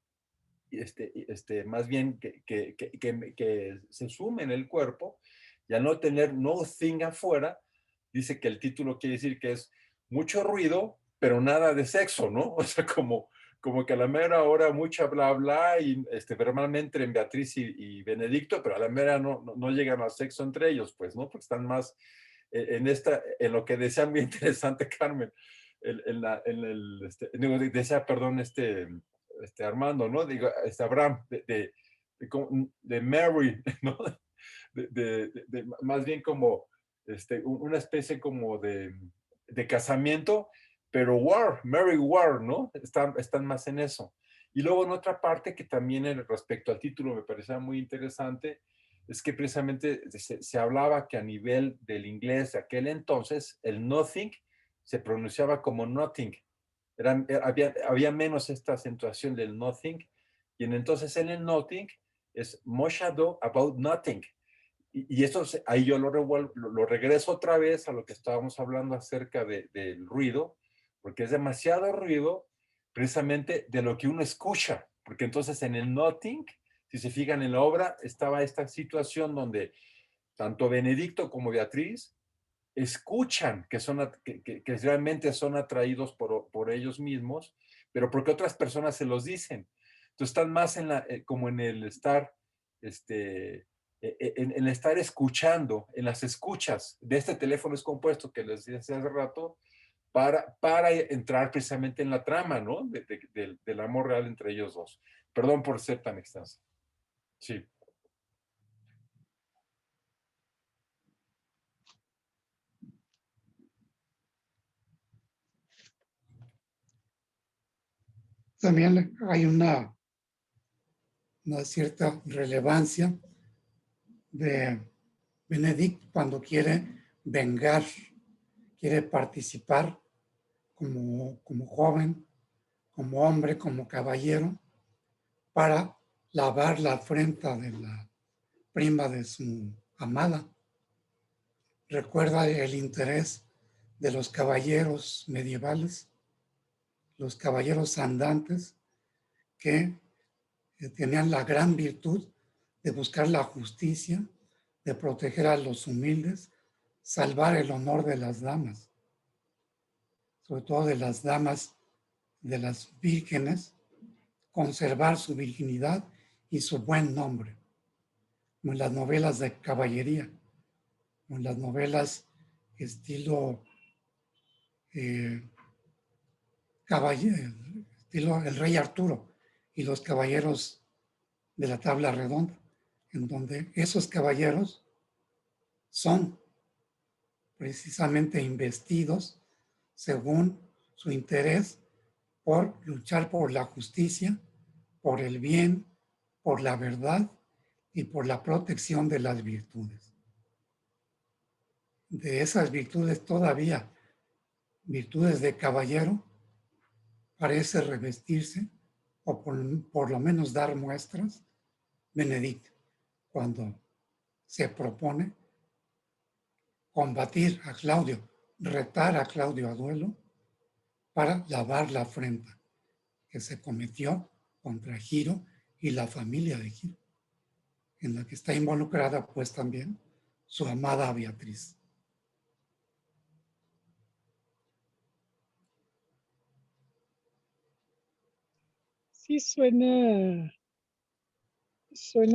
más bien que se sume en el cuerpo, y al no tener no thing afuera, dice que el título quiere decir que es mucho ruido, pero nada de sexo, ¿no? O sea, como que a la mera hora mucha bla bla y verbalmente en Beatriz y Benedicto, pero a la mera no llegan al sexo entre ellos, pues, ¿no? Porque están más en lo que decían bien interesante, Carmen, decía, perdón, Armando, ¿no? Digo, Abraham, de Mary, ¿no? Más bien como una especie como de casamiento, pero Mary War, ¿no? Están más en eso. Y luego en otra parte que también respecto al título me parecía muy interesante, es que precisamente se hablaba que a nivel del inglés de aquel entonces, el nothing se pronunciaba como nothing. Había menos esta acentuación del nothing, y entonces en el nothing es much ado about nothing. Y eso, ahí yo lo regreso otra vez a lo que estábamos hablando acerca del ruido, porque es demasiado ruido precisamente de lo que uno escucha, porque entonces en el nothing, si se fijan en la obra, estaba esta situación donde tanto Benedicto como Beatriz escuchan que realmente son atraídos por ellos mismos, pero porque otras personas se los dicen. Entonces están más como en el estar, en estar escuchando, en las escuchas de este teléfono descompuesto que les decía hace rato, para entrar precisamente en la trama, ¿no? Del amor real entre ellos dos. Perdón por ser tan extenso. Sí. También hay una cierta relevancia de Benedict cuando quiere vengar, quiere participar como joven, como hombre, como caballero, para lavar la afrenta de la prima de su amada. Recuerda el interés de los caballeros medievales, los caballeros andantes, que tenían la gran virtud de buscar la justicia, de proteger a los humildes, salvar el honor de las damas, sobre todo de las damas, de las vírgenes, conservar su virginidad y su buen nombre, como en las novelas de caballería, como en las novelas estilo estilo El Rey Arturo y los caballeros de la tabla redonda, en donde esos caballeros son precisamente investidos según su interés por luchar por la justicia, por el bien, por la verdad y por la protección de las virtudes. De esas virtudes todavía, virtudes de caballero, parece revestirse o por lo menos dar muestras Benedict cuando se propone combatir a Claudio, retar a Claudio a duelo para lavar la afrenta que se cometió contra Giro y la familia de Giro, en la que está involucrada pues también su amada Beatriz. Sí, suena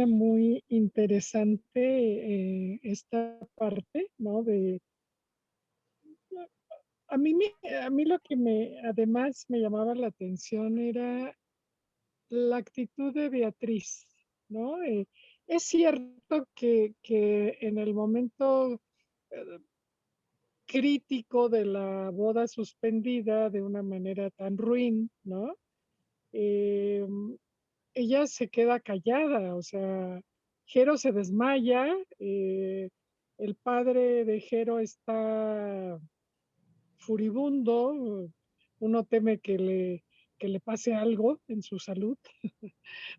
muy interesante esta parte, ¿no? A mí lo que además me llamaba la atención era la actitud de Beatriz, ¿no? Es cierto que en el momento eh, crítico de la boda suspendida de una manera tan ruin, ¿no? Eh, ella se queda callada, o sea, Jero se desmaya, el padre de Jero está furibundo, uno teme que le pase algo en su salud,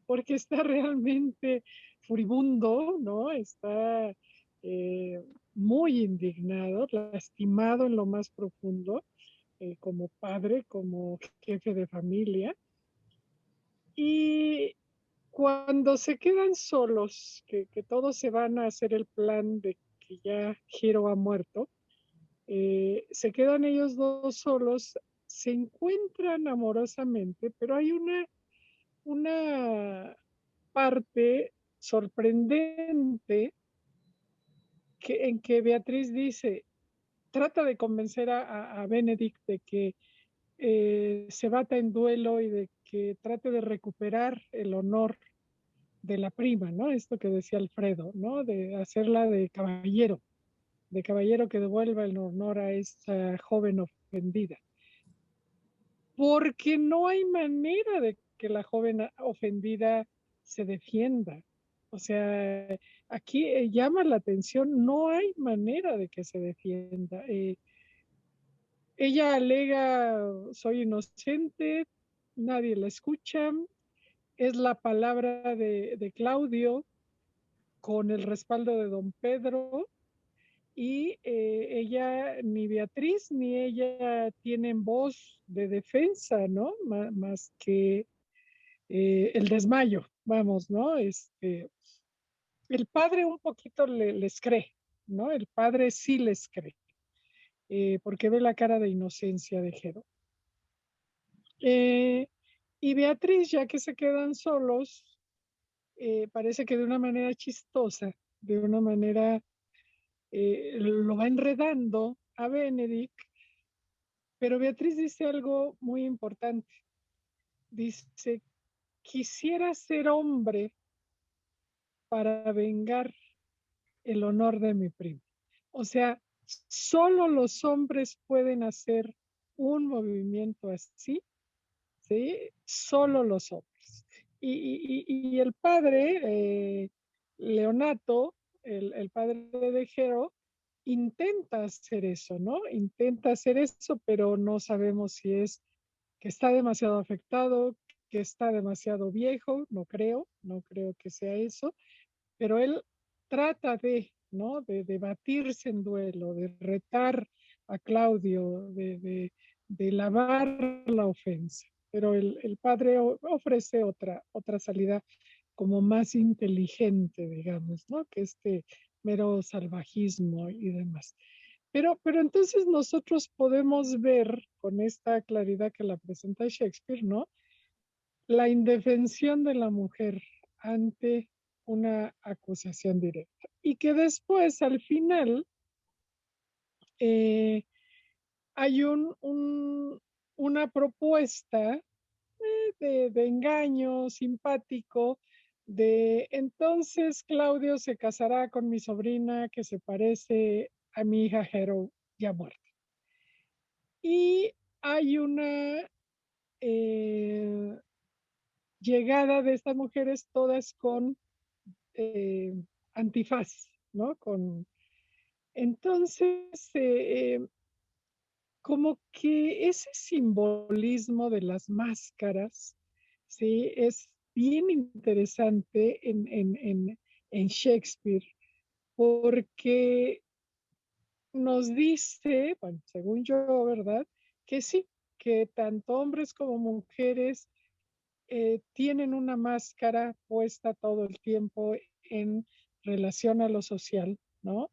porque está realmente furibundo, ¿no? Está eh, muy indignado, lastimado en lo más profundo, como padre, como jefe de familia. Y cuando se quedan solos, que todos se van a hacer el plan de que ya Hiro ha muerto, se quedan ellos dos solos, se encuentran amorosamente, pero hay una parte sorprendente en que Beatriz dice, trata de convencer a Benedict de que se bata en duelo y de que trate de recuperar el honor de la prima, ¿no? Esto que decía Alfredo, ¿no? De hacerla de caballero que devuelva el honor a esa joven ofendida. Porque no hay manera de que la joven ofendida se defienda. O sea, aquí llama la atención, no hay manera de que se defienda. Ella alega, soy inocente, nadie la escucha, es la palabra de Claudio con el respaldo de don Pedro y ella, ni Beatriz ni ella tienen voz de defensa, ¿no? Más que el desmayo, vamos, ¿no? El padre un poquito les cree, ¿no? El padre sí les cree. porque ve la cara de inocencia de Jero. Y Beatriz, ya que se quedan solos, parece que de una manera chistosa, de una manera, lo va enredando a Benedict, pero Beatriz dice algo muy importante. Dice, quisiera ser hombre para vengar el honor de mi primo. O sea, solo los hombres pueden hacer un movimiento así, ¿sí? Solo los hombres. Y el padre, Leonato, el padre de Jero, intenta hacer eso, ¿no? Intenta hacer eso, pero no sabemos si es que está demasiado afectado, que está demasiado viejo, no creo que sea eso, pero él trata de, ¿no? De batirse en duelo, de retar a Claudio, de lavar la ofensa. Pero el padre ofrece otra salida como más inteligente, digamos, ¿no? Que este mero salvajismo y demás. Pero entonces nosotros podemos ver con esta claridad que la presenta Shakespeare, ¿no? La indefensión de la mujer ante una acusación directa. Y que después, al final, hay una propuesta de engaño simpático de entonces Claudio se casará con mi sobrina que se parece a mi hija Hero ya muerta. Y hay una llegada de estas mujeres todas con antifaz, ¿no? Entonces, como que ese simbolismo de las máscaras, ¿sí? Es bien interesante en Shakespeare, porque nos dice, bueno, según yo, ¿verdad? Que sí, que tanto hombres como mujeres tienen una máscara puesta todo el tiempo en relación a lo social, ¿no?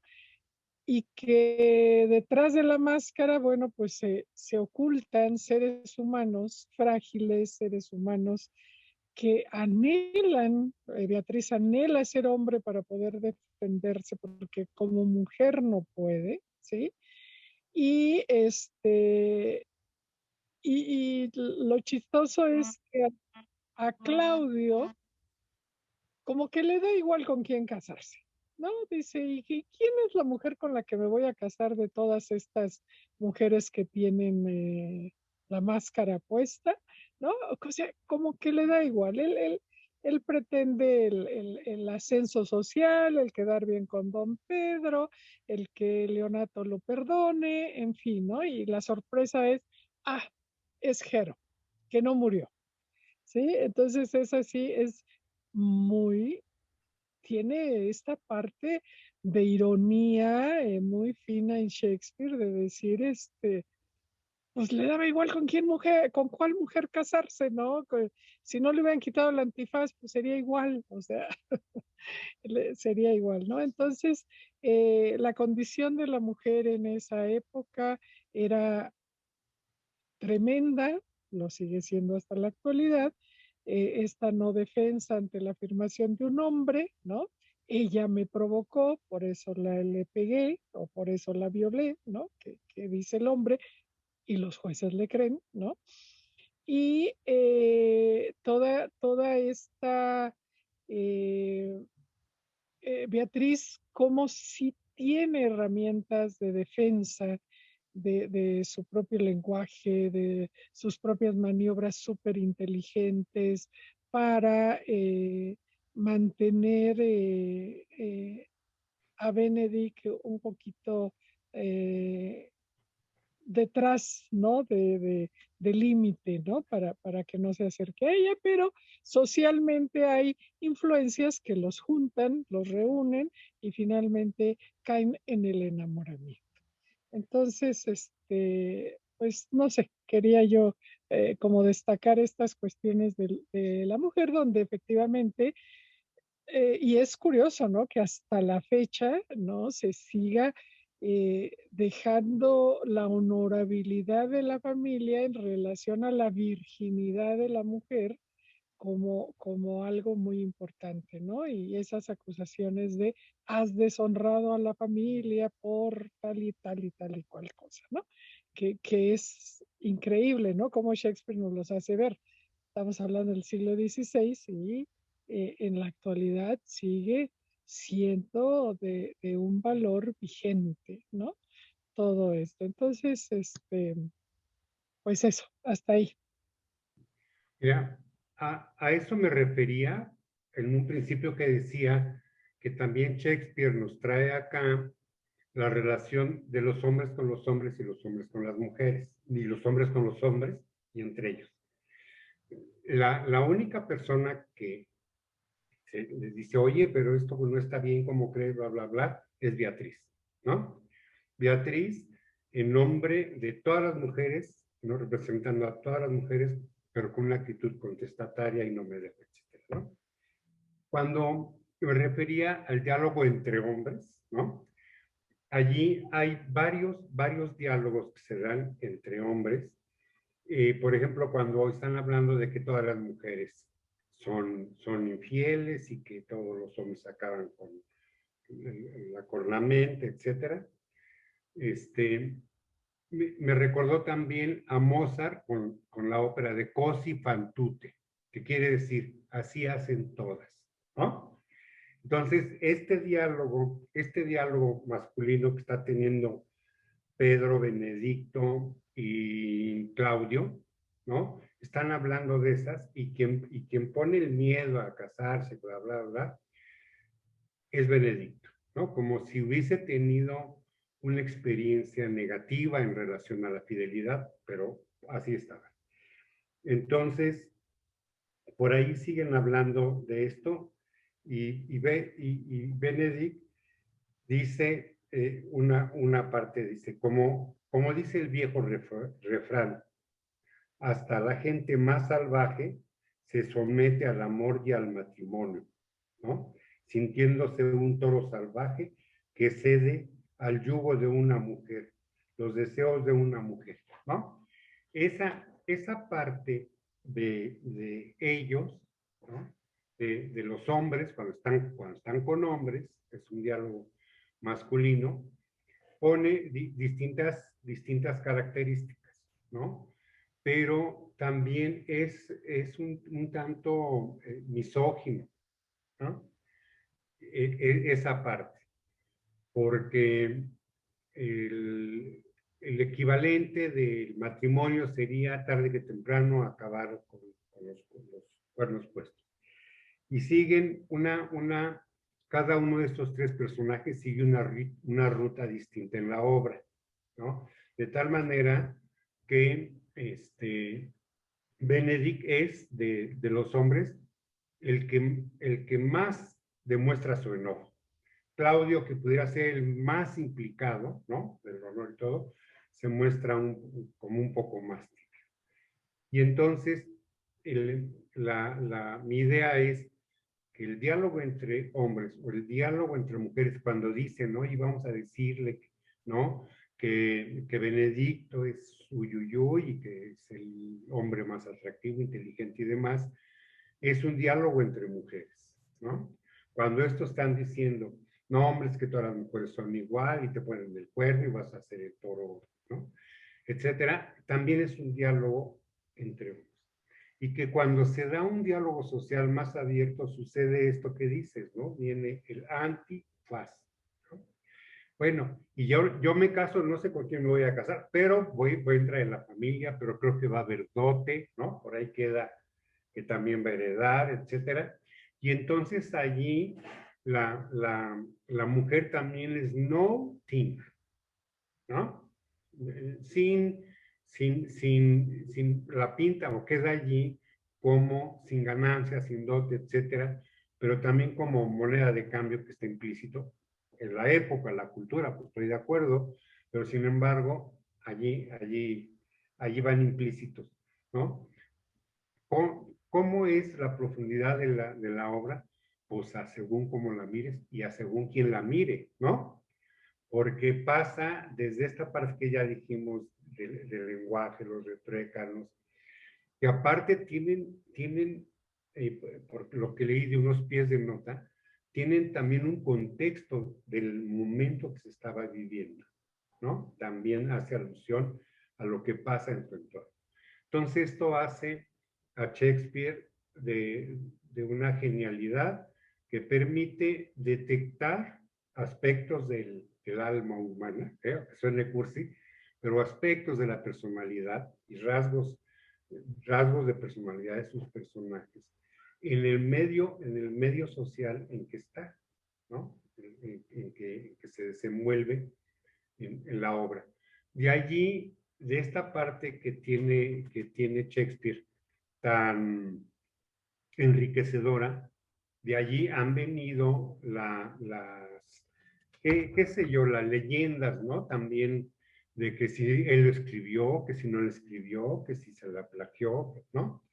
Y que detrás de la máscara, bueno, pues se ocultan seres humanos frágiles, seres humanos que anhelan, Beatriz anhela ser hombre para poder defenderse, porque como mujer no puede, ¿sí? Y y lo chistoso es que a Claudio como que le da igual con quién casarse, ¿no? Dice, ¿y quién es la mujer con la que me voy a casar de todas estas mujeres que tienen la máscara puesta? ¿No? O sea, como que le da igual. Él pretende el ascenso social, el quedar bien con don Pedro, el que Leonato lo perdone, en fin, ¿no? Y la sorpresa es, es Jero, que no murió, ¿sí? Entonces es así, es muy, tiene esta parte de ironía muy fina en Shakespeare de decir, pues le daba igual con quién mujer, con cuál mujer casarse, ¿no? Si no le hubieran quitado el antifaz, pues sería igual, o sea, sería igual, ¿no? Entonces, la condición de la mujer en esa época era tremenda, lo sigue siendo hasta la actualidad, esta no defensa ante la afirmación de un hombre, ¿no? Ella me provocó, por eso le pegué o por eso la violé, ¿no? Que dice el hombre y los jueces le creen, ¿no? Y toda esta Beatriz, como si tiene herramientas de defensa de su propio lenguaje, de sus propias maniobras súper inteligentes para mantener a Benedict un poquito detrás, ¿no? De límite, ¿no? Para que no se acerque a ella, pero socialmente hay influencias que los juntan, los reúnen y finalmente caen en el enamoramiento. Entonces, pues no sé, quería yo como destacar estas cuestiones de la mujer donde efectivamente, y es curioso, ¿no? Que hasta la fecha, ¿no? Se siga dejando la honorabilidad de la familia en relación a la virginidad de la mujer como algo muy importante, ¿no? Y esas acusaciones de has deshonrado a la familia por tal y tal y tal y cual cosa, ¿no? Que es increíble, ¿no? Como Shakespeare nos los hace ver. Estamos hablando del siglo XVI y en la actualidad sigue siendo de un valor vigente, ¿no? Todo esto. Entonces, pues eso, hasta ahí. Mira, a eso me refería en un principio que decía que también Shakespeare nos trae acá la relación de los hombres con los hombres y los hombres con las mujeres, y los hombres con los hombres y entre ellos. La única persona que les dice, oye, pero esto no está bien como crees, bla, bla, bla, es Beatriz, ¿no? Beatriz, en nombre de todas las mujeres, ¿no? Representando a todas las mujeres, pero con una actitud contestataria y no me dejo, etcétera, ¿no? Cuando me refería al diálogo entre hombres, ¿no? Allí hay varios diálogos que se dan entre hombres. Por ejemplo, cuando están hablando de que todas las mujeres son infieles y que todos los hombres acaban con la cornamenta, etcétera. Me recordó también a Mozart con la ópera de Così fan tutte, que quiere decir, así hacen todas, ¿no? Entonces, este diálogo masculino que está teniendo Pedro, Benedicto y Claudio, ¿no? Están hablando de esas y quien pone el miedo a casarse, bla, bla, bla, es Benedicto, ¿no? Como si hubiese tenido una experiencia negativa en relación a la fidelidad, pero así estaba. Entonces, por ahí siguen hablando de esto y Benedict dice una parte, dice, como dice el viejo refrán, hasta la gente más salvaje se somete al amor y al matrimonio, ¿no? Sintiéndose un toro salvaje que cede al yugo de una mujer, los deseos de una mujer, ¿no? Esa parte de ellos, ¿no? De los hombres, cuando están con hombres, es un diálogo masculino, pone distintas características, ¿no? Pero también es un tanto misógino, ¿no? Esa parte, porque el equivalente del matrimonio sería tarde que temprano acabar con los cuernos puestos. Y siguen cada uno de estos tres personajes sigue una ruta distinta en la obra, ¿no? De tal manera que Benedict es de los hombres el que más demuestra su enojo. Claudio, que pudiera ser el más implicado, ¿no? Del honor y todo, se muestra como un poco más tibio. Y entonces, mi idea es que el diálogo entre hombres o el diálogo entre mujeres, cuando dicen, ¿no? Y vamos a decirle, ¿no? Que Benedicto es uyuyuy y que es el hombre más atractivo, inteligente y demás, es un diálogo entre mujeres, ¿no? Cuando estos están diciendo, no, hombres, que todas las mujeres son igual y te ponen el cuerno y vas a hacer el toro, ¿no? Etcétera, también es un diálogo entre hombres. Y que cuando se da un diálogo social más abierto sucede esto que dices, ¿no? Viene el antifaz, ¿no? Bueno, y yo me caso, no sé con quién me voy a casar, pero voy a entrar en la familia, pero creo que va a haber dote, ¿no? Por ahí queda que también va a heredar, etcétera. Y entonces allí la mujer también es no thing, ¿no? Sin la pinta o queda allí como sin ganancia, sin dote, etcétera, pero también como moneda de cambio que está implícito en la época, en la cultura, pues estoy de acuerdo, pero sin embargo, allí van implícitos, ¿no? ¿Cómo es la profundidad de la obra? Pues a según cómo la mires y a según quién la mire, ¿no? porque pasa desde esta parte que ya dijimos del lenguaje, los retrodecanos, que aparte tienen por lo que leí de unos pies de nota, tienen también un contexto del momento que se estaba viviendo, ¿no? También hace alusión a lo que pasa en su entorno. Entonces esto hace a Shakespeare de una genialidad que permite detectar aspectos del alma humana, que suene cursi, pero aspectos de la personalidad y rasgos de personalidad de sus personajes en el medio social en que está, ¿no? En que se desenvuelve en la obra. De allí, de esta parte que tiene Shakespeare tan enriquecedora, de allí han venido qué sé yo, las leyendas, ¿no? También de que si él lo escribió, que si no lo escribió, que si se la plagió, ¿no?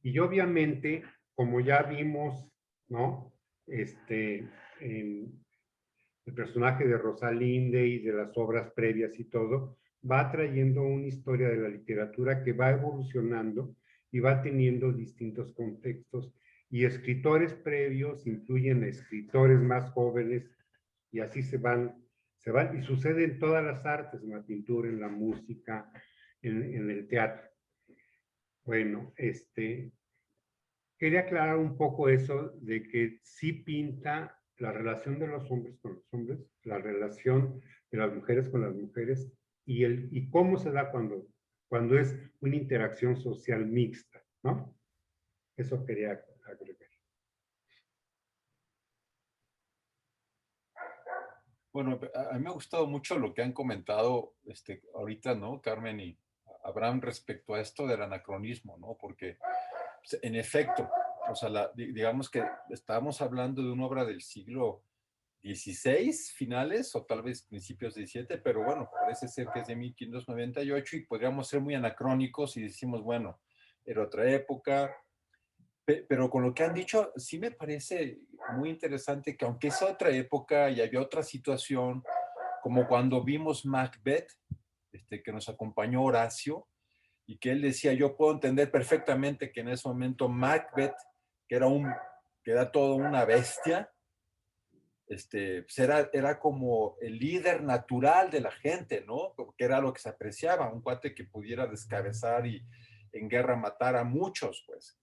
Y obviamente, como ya vimos, ¿no? En el personaje de Rosalinde y de las obras previas y todo, va trayendo una historia de la literatura que va evolucionando y va teniendo distintos contextos. Y escritores previos incluyen escritores más jóvenes y así se van, y sucede en todas las artes, en la pintura, en la música, en el teatro. Bueno, quería aclarar un poco eso de que sí pinta la relación de los hombres con los hombres, la relación de las mujeres con las mujeres y cómo se da cuando es una interacción social mixta, ¿no? Eso quería agregar. Bueno, a mí me ha gustado mucho lo que han comentado ahorita, ¿no? Carmen y Abraham respecto a esto del anacronismo, ¿no? Porque pues, en efecto, o sea, digamos que estábamos hablando de una obra del siglo XVI, finales, o tal vez principios de XVII, pero bueno, parece ser que es de 1598 y podríamos ser muy anacrónicos y decimos, bueno, era otra época, pero con lo que han dicho, sí me parece muy interesante que aunque es otra época y había otra situación, como cuando vimos Macbeth, que nos acompañó Horacio, y que él decía, yo puedo entender perfectamente que en ese momento Macbeth, que era todo una bestia, pues era como el líder natural de la gente, ¿no? Que era lo que se apreciaba, un cuate que pudiera descabezar y en guerra matar a muchos, pues.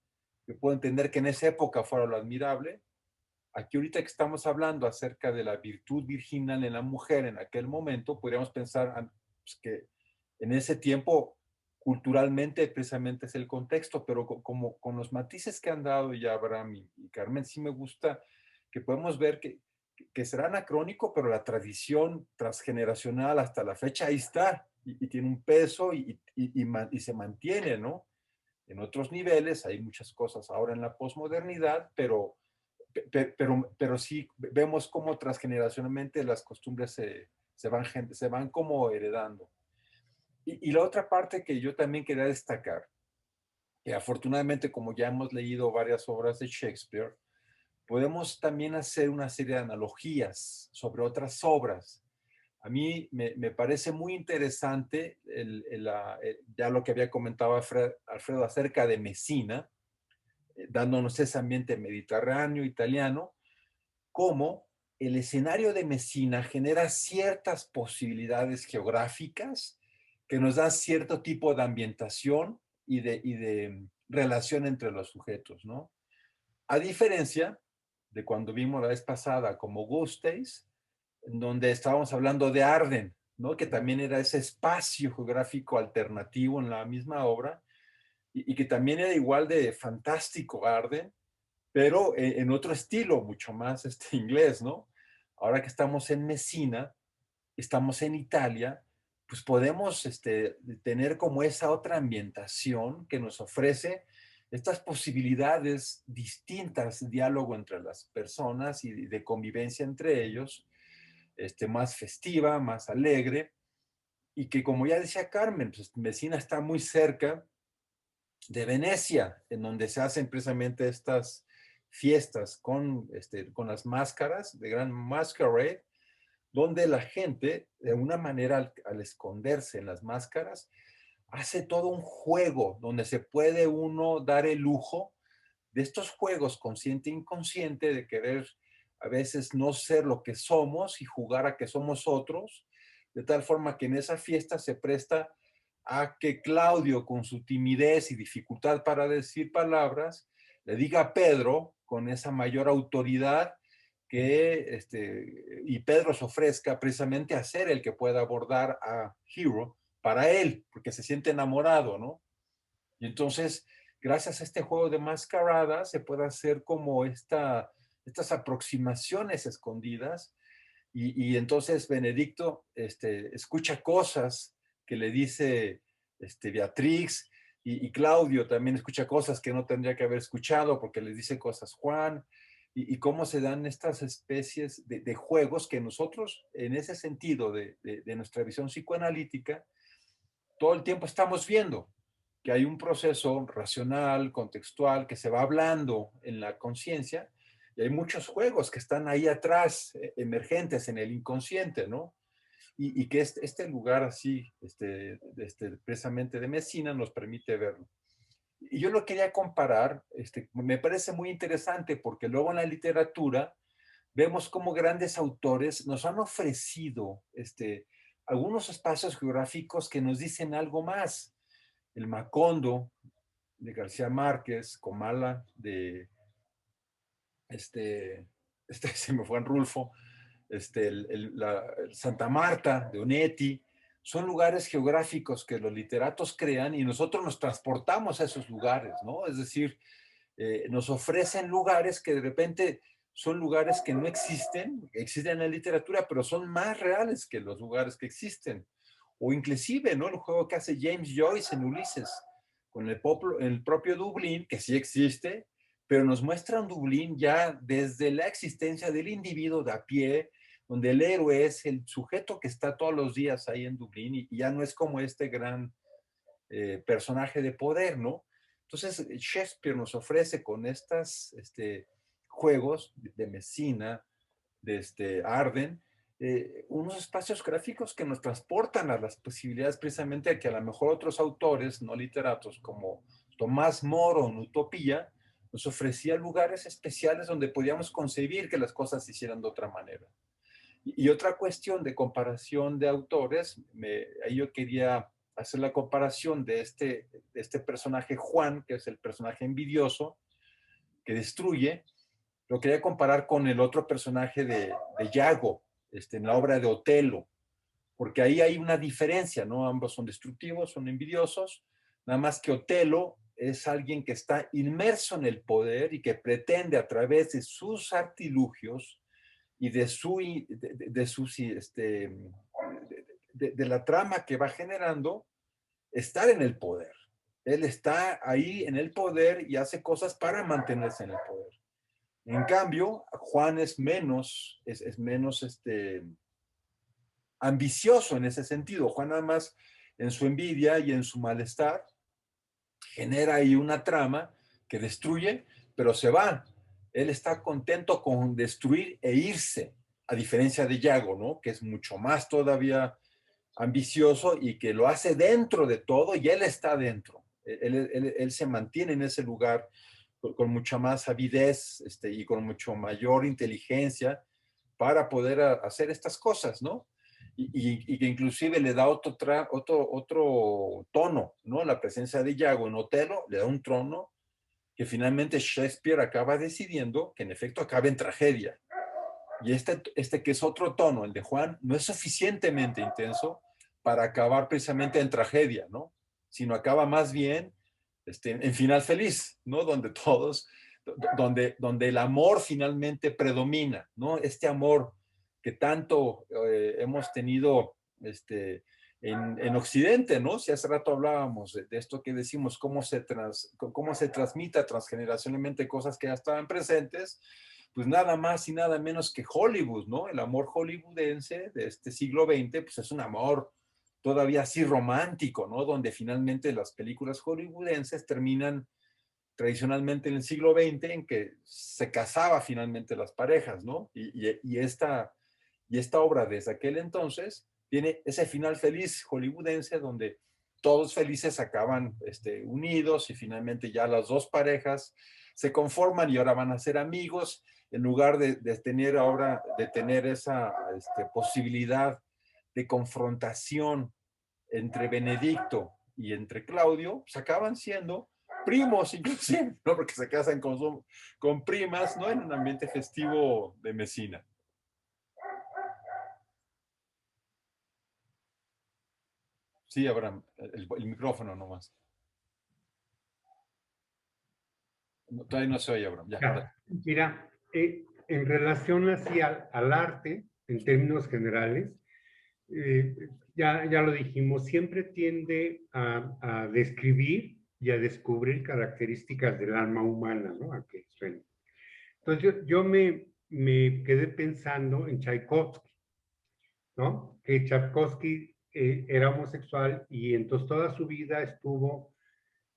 Yo puedo entender que en esa época fuera lo admirable. Aquí ahorita que estamos hablando acerca de la virtud virginal en la mujer en aquel momento, podríamos pensar pues, que en ese tiempo culturalmente precisamente es el contexto, pero como con los matices que han dado ya Abraham y Carmen, sí me gusta que podemos ver que será anacrónico, pero la tradición transgeneracional hasta la fecha ahí está y tiene un peso y se mantiene, ¿no? En otros niveles hay muchas cosas ahora en la posmodernidad, pero sí vemos cómo transgeneracionalmente las costumbres se van como heredando. Y la otra parte que yo también quería destacar, que afortunadamente como ya hemos leído varias obras de Shakespeare, podemos también hacer una serie de analogías sobre otras obras. A mí me parece muy interesante ya lo que había comentado Alfredo acerca de Messina, dándonos ese ambiente mediterráneo, italiano, cómo el escenario de Messina genera ciertas posibilidades geográficas que nos dan cierto tipo de ambientación y de relación entre los sujetos, ¿no? A diferencia de cuando vimos la vez pasada como Gustéis, en donde estábamos hablando de Arden, ¿no? Que también era ese espacio geográfico alternativo en la misma obra y que también era igual de fantástico Arden, pero en otro estilo, mucho más inglés, ¿no? Ahora que estamos en Messina, estamos en Italia, pues podemos tener como esa otra ambientación que nos ofrece estas posibilidades distintas, diálogo entre las personas y de convivencia entre ellos, más festiva, más alegre, y que como ya decía Carmen, pues Messina está muy cerca de Venecia, en donde se hacen precisamente estas fiestas con las máscaras de Gran Masquerade, donde la gente, de una manera, al esconderse en las máscaras, hace todo un juego donde se puede uno dar el lujo de estos juegos consciente e inconsciente, de querer a veces no ser lo que somos y jugar a que somos otros, de tal forma que en esa fiesta se presta a que Claudio, con su timidez y dificultad para decir palabras, le diga a Pedro, con esa mayor autoridad, que y Pedro se ofrezca precisamente a ser el que pueda abordar a Hero para él, porque se siente enamorado, ¿no? Y entonces, gracias a este juego de mascarada, se puede hacer como estas aproximaciones escondidas, y entonces Benedicto escucha cosas que le dice Beatrix, y Claudio también escucha cosas que no tendría que haber escuchado porque les dice cosas Juan, y cómo se dan estas especies de juegos que nosotros, en ese sentido de nuestra visión psicoanalítica, todo el tiempo estamos viendo que hay un proceso racional, contextual, que se va hablando en la conciencia, y hay muchos juegos que están ahí atrás, emergentes en el inconsciente, ¿no? Y que este lugar así, precisamente de Messina, nos permite verlo. Y yo lo quería comparar, me parece muy interesante, porque luego en la literatura vemos cómo grandes autores nos han ofrecido algunos espacios geográficos que nos dicen algo más. El Macondo de García Márquez, Comala de se me fue en Rulfo, Santa Marta de Onetti, son lugares geográficos que los literatos crean y nosotros nos transportamos a esos lugares, ¿no? Es decir, nos ofrecen lugares que de repente son lugares que no existen en la literatura, pero son más reales que los lugares que existen. O inclusive, ¿no? El juego que hace James Joyce en Ulises, con el propio Dublín, que sí existe, pero nos muestra un Dublín ya desde la existencia del individuo de a pie, donde el héroe es el sujeto que está todos los días ahí en Dublín, y ya no es como este gran personaje de poder, ¿no? Entonces, Shakespeare nos ofrece con estos juegos de Messina, de Arden, unos espacios gráficos que nos transportan a las posibilidades precisamente que a lo mejor otros autores no literatos como Tomás Moro en Utopía nos ofrecía lugares especiales donde podíamos concebir que las cosas se hicieran de otra manera. Y otra cuestión de comparación de autores, ahí yo quería hacer la comparación de este personaje Juan, que es el personaje envidioso, que destruye, lo quería comparar con el otro personaje de Yago, en la obra de Otelo, porque ahí hay una diferencia, ¿no? Ambos son destructivos, son envidiosos, nada más que Otelo es alguien que está inmerso en el poder y que pretende a través de sus artilugios y de la trama que va generando, estar en el poder. Él está ahí en el poder y hace cosas para mantenerse en el poder. En cambio, Juan es menos ambicioso en ese sentido. Juan nada más en su envidia y en su malestar genera ahí una trama que destruye, pero se va. Él está contento con destruir e irse, a diferencia de Yago, ¿no? Que es mucho más todavía ambicioso y que lo hace dentro de todo y él está dentro. Él se mantiene en ese lugar con mucha más avidez y con mucho mayor inteligencia para poder hacer estas cosas, ¿no? Y que inclusive le da otro tono, ¿no? La presencia de Yago en Otelo le da un tono que finalmente Shakespeare acaba decidiendo que en efecto acaba en tragedia. Y que es otro tono, el de Juan, no es suficientemente intenso para acabar precisamente en tragedia, ¿no? Sino acaba más bien en final feliz, ¿no? Donde el amor finalmente predomina, ¿no? Este amor que tanto hemos tenido en Occidente, ¿no? Si hace rato hablábamos de esto que decimos, cómo se transmite transgeneracionalmente cosas que ya estaban presentes, pues nada más y nada menos que Hollywood, ¿no? El amor hollywoodense de este siglo XX, pues es un amor todavía así romántico, ¿no? Donde finalmente las películas hollywoodenses terminan tradicionalmente en el siglo XX en que se casaba finalmente las parejas, ¿no? Y Y esta obra desde aquel entonces tiene ese final feliz hollywoodense donde todos felices acaban unidos y finalmente ya las dos parejas se conforman y ahora van a ser amigos en lugar de tener ahora, de tener esa posibilidad de confrontación entre Benedicto y entre Claudio, pues acaban siendo primos inclusive, ¿no? Porque se casan con primas, ¿no? En un ambiente festivo de Mesina. Sí, Abraham, el micrófono nomás. No, todavía no se oye, Abraham. Ya. Mira, en relación así al arte, en términos generales, ya lo dijimos, siempre tiende a describir y a descubrir características del alma humana, ¿no? A que suene. Entonces yo me quedé pensando en Tchaikovsky, ¿no? Que Tchaikovsky era homosexual y entonces toda su vida estuvo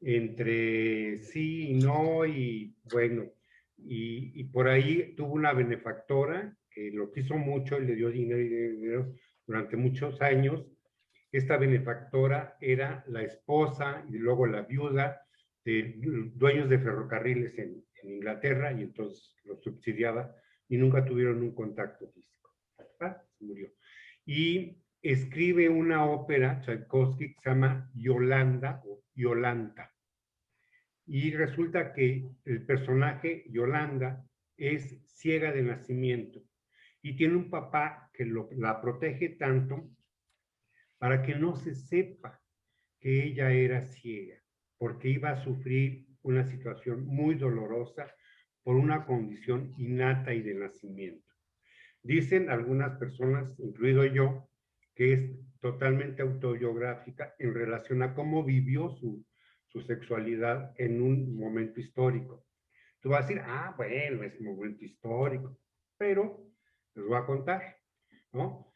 entre sí y no, y bueno, y por ahí tuvo una benefactora que lo quiso mucho y le dio dinero durante muchos años. Esta benefactora era la esposa y luego la viuda de dueños de ferrocarriles en Inglaterra, y entonces lo subsidiaba y nunca tuvieron un contacto físico. Se murió. Y escribe una ópera, Tchaikovsky, que se llama Yolanda o Yolanta. Y resulta que el personaje Yolanda es ciega de nacimiento y tiene un papá que la protege tanto para que no se sepa que ella era ciega, porque iba a sufrir una situación muy dolorosa por una condición innata y de nacimiento. Dicen algunas personas, incluido yo, que es totalmente autobiográfica en relación a cómo vivió su sexualidad en un momento histórico. Tú vas a decir, bueno, es un momento histórico, pero les voy a contar, ¿no?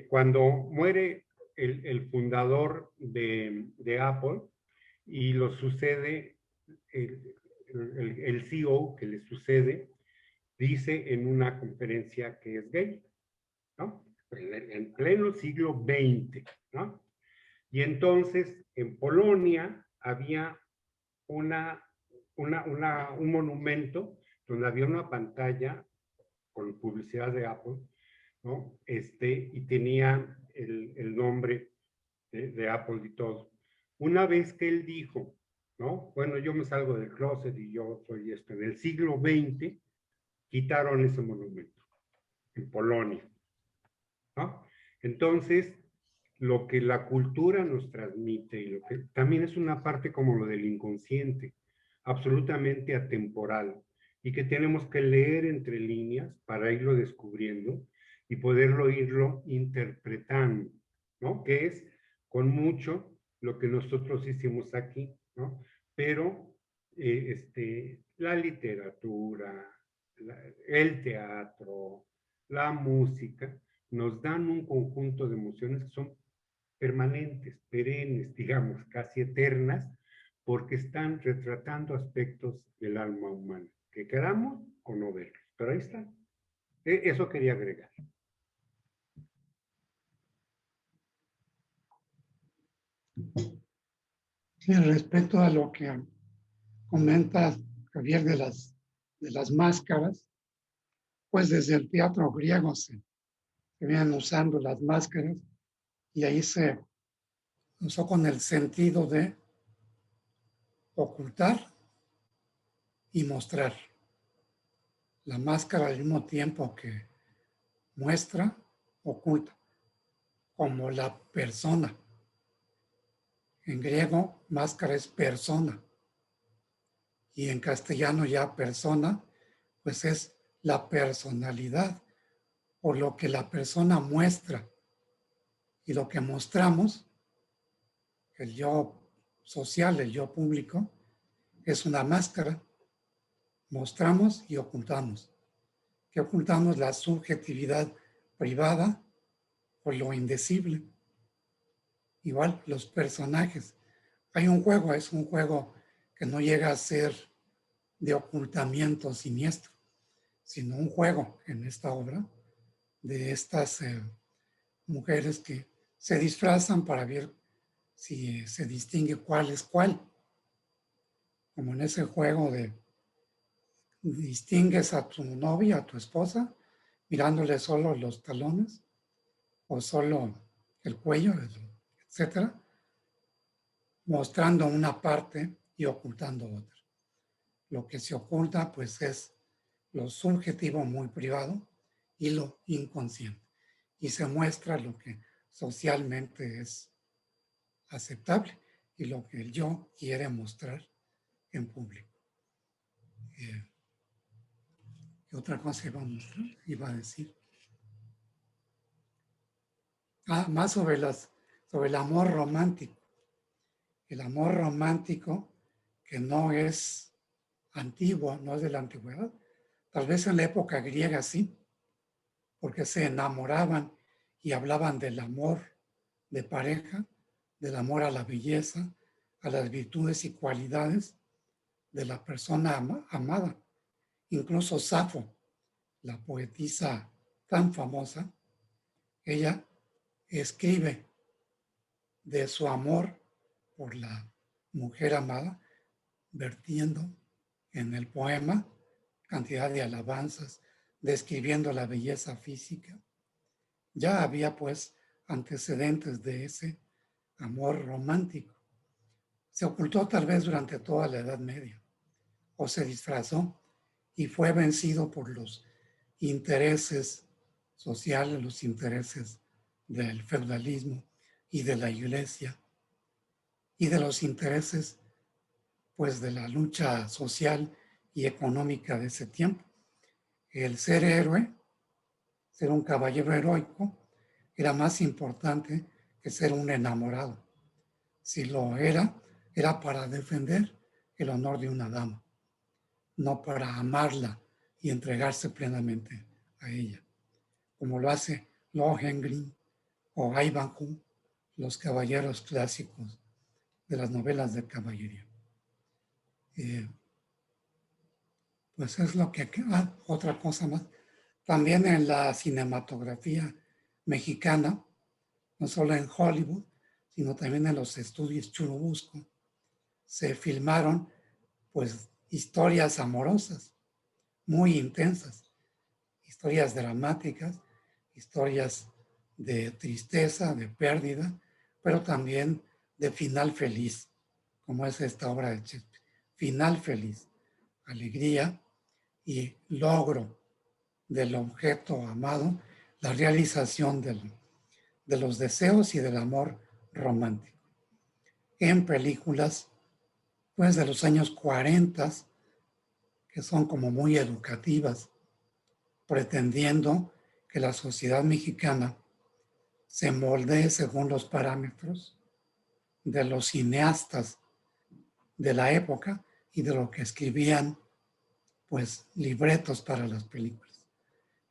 Cuando muere el fundador de Apple y lo sucede el CEO que le sucede, dice en una conferencia que es gay, ¿no? En pleno siglo XX, ¿no? Y entonces en Polonia había un monumento donde había una pantalla con publicidad de Apple, ¿no? Y tenía el nombre de Apple y todo. Una vez que él dijo, ¿no? Bueno, yo me salgo del closet y yo soy esto. En el siglo XX quitaron ese monumento en Polonia, ¿no? Entonces, lo que la cultura nos transmite y lo que también es una parte como lo del inconsciente, absolutamente atemporal, y que tenemos que leer entre líneas para irlo descubriendo y poderlo irlo interpretando, ¿no? Que es con mucho lo que nosotros hicimos aquí, ¿no? Pero la literatura, el teatro, la música, nos dan un conjunto de emociones que son permanentes, perennes, digamos, casi eternas, porque están retratando aspectos del alma humana, que queramos o no verlos. Pero ahí está. Eso quería agregar. Sí, respecto a lo que comenta Javier de las máscaras, pues desde el teatro griego se vienen usando las máscaras y ahí se usó con el sentido de ocultar y mostrar. La máscara al mismo tiempo que muestra, oculta, como la persona. En griego, máscara es persona. Y en castellano ya persona, pues es la personalidad o lo que la persona muestra. Y lo que mostramos, el yo social, el yo público, es una máscara. Mostramos y ocultamos. Que ocultamos la subjetividad privada o lo indecible. Igual los personajes. Hay un juego, es un juego que no llega a ser de ocultamiento siniestro, sino un juego en esta obra de estas mujeres que se disfrazan para ver si se distingue cuál es cuál. Como en ese juego de distingues a tu novia, a tu esposa, mirándole solo los talones o solo el cuello, etcétera, mostrando una parte y ocultando otra. Lo que se oculta, pues, es lo subjetivo muy privado y lo inconsciente. Y se muestra lo que socialmente es aceptable y lo que el yo quiere mostrar en público. ¿Qué otra cosa iba a mostrar? Iba a decir. Más sobre el amor romántico. El amor romántico que no es antiguo, no es de la antigüedad. Tal vez en la época griega sí, porque se enamoraban y hablaban del amor de pareja, del amor a la belleza, a las virtudes y cualidades de la persona amada. Incluso Safo, la poetisa tan famosa, ella escribe de su amor por la mujer amada, vertiendo en el poema cantidad de alabanzas, describiendo la belleza física. Ya había pues antecedentes de ese amor romántico. Se ocultó tal vez durante toda la Edad Media, o se disfrazó y fue vencido por los intereses sociales, los intereses del feudalismo y de la iglesia, y de los intereses pues de la lucha social y económica de ese tiempo. El ser héroe, ser un caballero heroico, era más importante que ser un enamorado. Si lo era para defender el honor de una dama, no para amarla y entregarse plenamente a ella, como lo hace Lohengrin o Ivanhoe, los caballeros clásicos de las novelas de caballería. Pues es lo que... otra cosa más. También en la cinematografía mexicana, no solo en Hollywood, sino también en los estudios Churubusco, se filmaron pues historias amorosas muy intensas, historias dramáticas, historias de tristeza, de pérdida, pero también de final feliz, como es esta obra de Shakespeare. Final feliz, alegría y logro del objeto amado, la realización de los deseos y del amor romántico. En películas, pues de los años 40, que son como muy educativas, pretendiendo que la sociedad mexicana se moldee según los parámetros de los cineastas de la época y de lo que escribían, pues, libretos para las películas.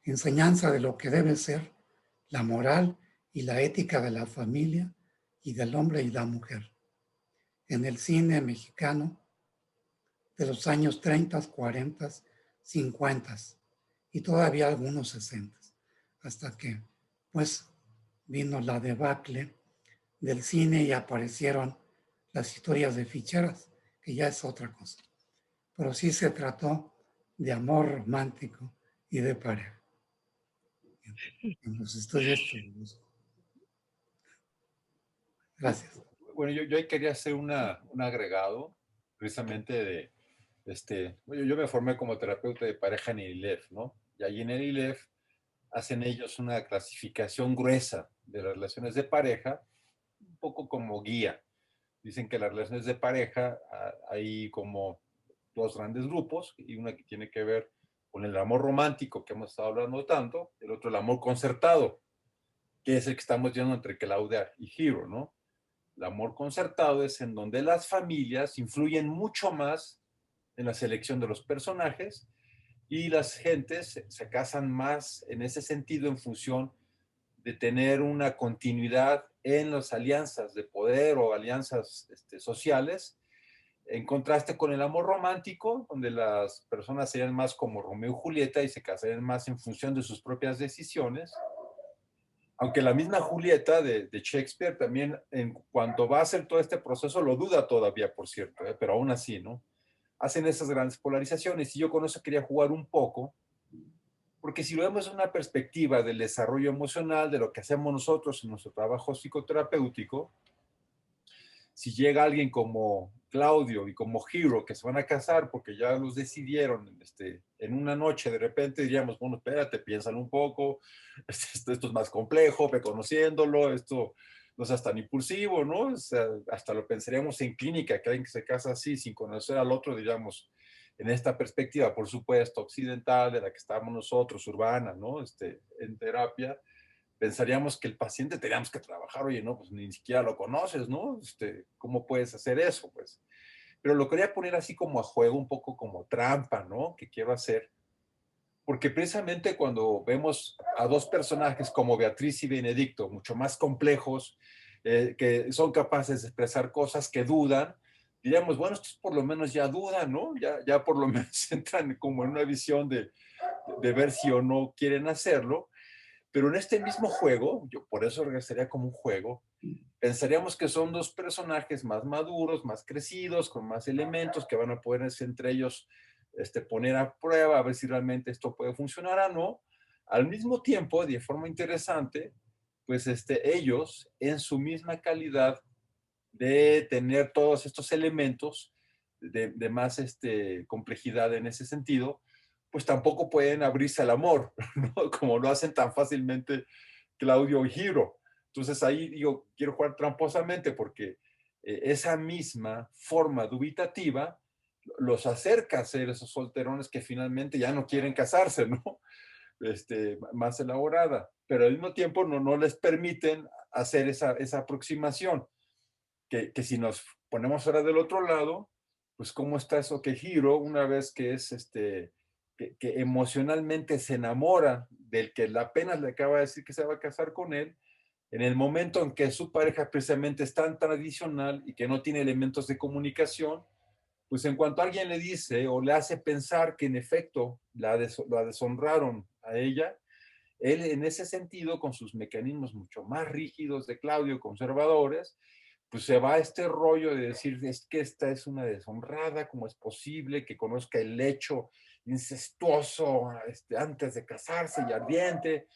Enseñanza de lo que debe ser la moral y la ética de la familia y del hombre y la mujer. En el cine mexicano de los años 30, 40, 50 y todavía algunos 60, hasta que pues vino la debacle del cine y aparecieron las historias de ficheras, que ya es otra cosa. Pero sí se trató de amor romántico y de pareja. En los estudios Churubusco. Gracias. Bueno, yo ahí quería hacer un agregado precisamente de, yo me formé como terapeuta de pareja en el ILEF, ¿no? Y allí en el ILEF hacen ellos una clasificación gruesa de las relaciones de pareja, un poco como guía. Dicen que las relaciones de pareja hay como dos grandes grupos, y una que tiene que ver con el amor romántico que hemos estado hablando tanto, el otro el amor concertado, que es el que estamos viendo entre Claudia y Hero, ¿no? El amor concertado es en donde las familias influyen mucho más en la selección de los personajes y las gentes se casan más en ese sentido en función de tener una continuidad en las alianzas de poder o alianzas sociales En contraste con el amor romántico, donde las personas serían más como Romeo y Julieta y se casarían más en función de sus propias decisiones. Aunque la misma Julieta de Shakespeare también, en cuanto va a hacer todo este proceso, lo duda todavía, por cierto, pero aún así, ¿no? Hacen esas grandes polarizaciones y yo con eso quería jugar un poco, porque si lo vemos en una perspectiva del desarrollo emocional, de lo que hacemos nosotros en nuestro trabajo psicoterapéutico, si llega alguien como Claudio y como Hero que se van a casar porque ya los decidieron en una noche, de repente diríamos, bueno, espérate, piénsalo un poco, esto es más complejo, ve conociéndolo, esto no seas tan impulsivo, ¿no? O sea, hasta lo pensaríamos en clínica, que alguien que se casa así sin conocer al otro, diríamos, en esta perspectiva, por supuesto, occidental, de la que estamos nosotros, urbana, ¿no? En terapia, pensaríamos que el paciente teníamos que trabajar, oye, no, pues ni siquiera lo conoces, ¿no? ¿Cómo puedes hacer eso? Pues, pero lo quería poner así como a juego, un poco como trampa, ¿no? Que quiero hacer, porque precisamente cuando vemos a dos personajes como Beatriz y Benedicto, mucho más complejos, que son capaces de expresar cosas que dudan, diríamos, bueno, estos por lo menos ya dudan, ¿no? Ya por lo menos entran como en una visión de ver si o no quieren hacerlo. Pero en este mismo juego, yo por eso regresaría como un juego, pensaríamos que son dos personajes más maduros, más crecidos, con más elementos que van a poder entre ellos poner a prueba, a ver si realmente esto puede funcionar o no. Al mismo tiempo, de forma interesante, pues ellos en su misma calidad de tener todos estos elementos de más complejidad en ese sentido, pues tampoco pueden abrirse al amor, ¿no? Como lo hacen tan fácilmente Claudio y Hiro. Entonces ahí digo, quiero jugar tramposamente porque esa misma forma dubitativa los acerca a ser esos solterones que finalmente ya no quieren casarse, ¿no? Más elaborada, pero al mismo tiempo no les permiten hacer esa aproximación que si nos ponemos ahora del otro lado, pues cómo está eso que Hiro, una vez que es que emocionalmente se enamora del que apenas le acaba de decir que se va a casar con él, en el momento en que su pareja precisamente es tan tradicional y que no tiene elementos de comunicación, pues en cuanto alguien le dice o le hace pensar que en efecto la deshonraron a ella, él en ese sentido, con sus mecanismos mucho más rígidos de Claudio, conservadores, pues se va a este rollo de decir, es que esta es una deshonrada, ¿cómo es posible que conozca el hecho incestuoso antes de casarse y ardiente,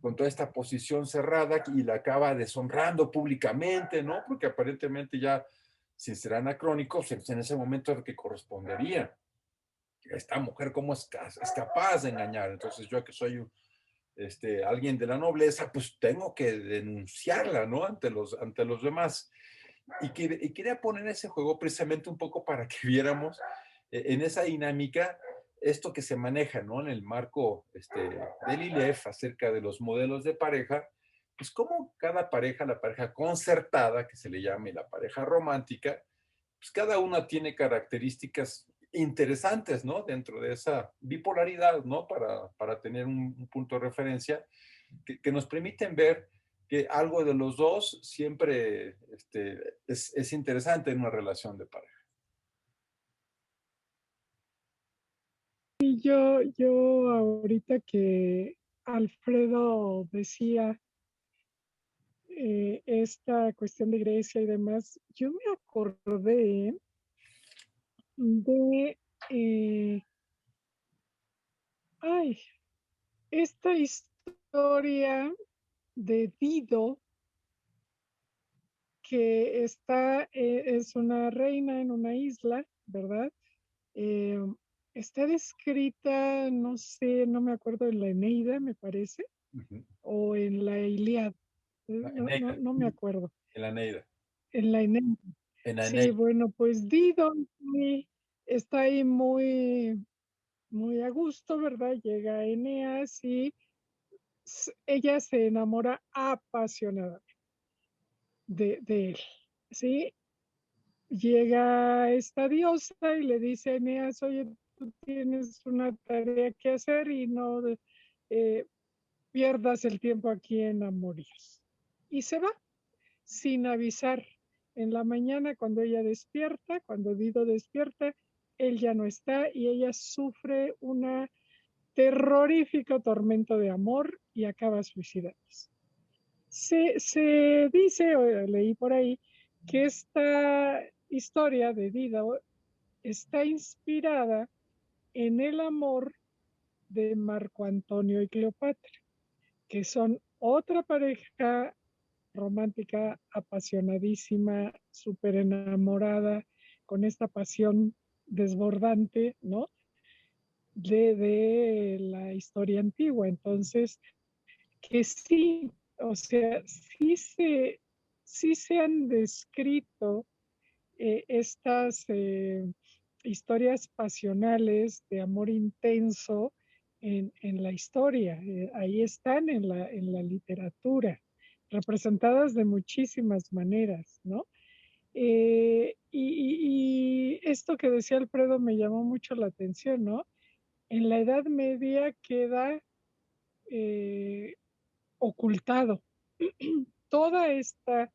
con toda esta posición cerrada y la acaba deshonrando públicamente, ¿no? Porque aparentemente ya, sin ser anacrónico, en ese momento es lo que correspondería. Esta mujer, ¿cómo es capaz de engañar? Entonces yo que soy alguien de la nobleza, pues tengo que denunciarla, ¿no? Ante los demás. Y quería poner ese juego precisamente un poco para que viéramos en esa dinámica esto que se maneja, ¿no? En el marco del ILEF acerca de los modelos de pareja, pues como cada pareja, la pareja concertada, que se le llama, y la pareja romántica, pues cada una tiene características interesantes, ¿no? Dentro de esa bipolaridad, ¿no? Para tener un punto de referencia que nos permiten ver que algo de los dos siempre es interesante en una relación de pareja. Y yo ahorita que Alfredo decía esta cuestión de Grecia y demás, yo me acordé de esta historia de Dido, que es una reina en una isla, ¿verdad? Eh, Está descrita, no sé, no me acuerdo, en la Eneida, me parece, Ujú. o en la Ilíada, La Eneida. no me acuerdo. En la Eneida. En la Eneida. En la Sí, Eneida. bueno, pues Dido está ahí muy, muy a gusto, ¿verdad? Llega Eneas y ella se enamora apasionadamente de él, ¿sí? Llega esta diosa y le dice a Eneas, oye, tú tienes una tarea que hacer y no eh, pierdas el tiempo aquí en Amoríos. Y se va sin avisar. En la mañana, cuando ella despierta, cuando Dido despierta, él ya no está y ella sufre una terrorífico tormento de amor y acaba suicidándose. Se dice, o leí por ahí, que esta historia de Dido está inspirada en el amor de Marco Antonio y Cleopatra, que son otra pareja romántica, apasionadísima, súper enamorada, con esta pasión desbordante, ¿no? De la historia antigua. Entonces, que sí, o sea, sí se han descrito estas historias pasionales de amor intenso en la historia. Ahí están en la literatura, representadas de muchísimas maneras, ¿no? Y esto que decía Alfredo me llamó mucho la atención, ¿no? En la Edad Media queda eh, ocultado toda esta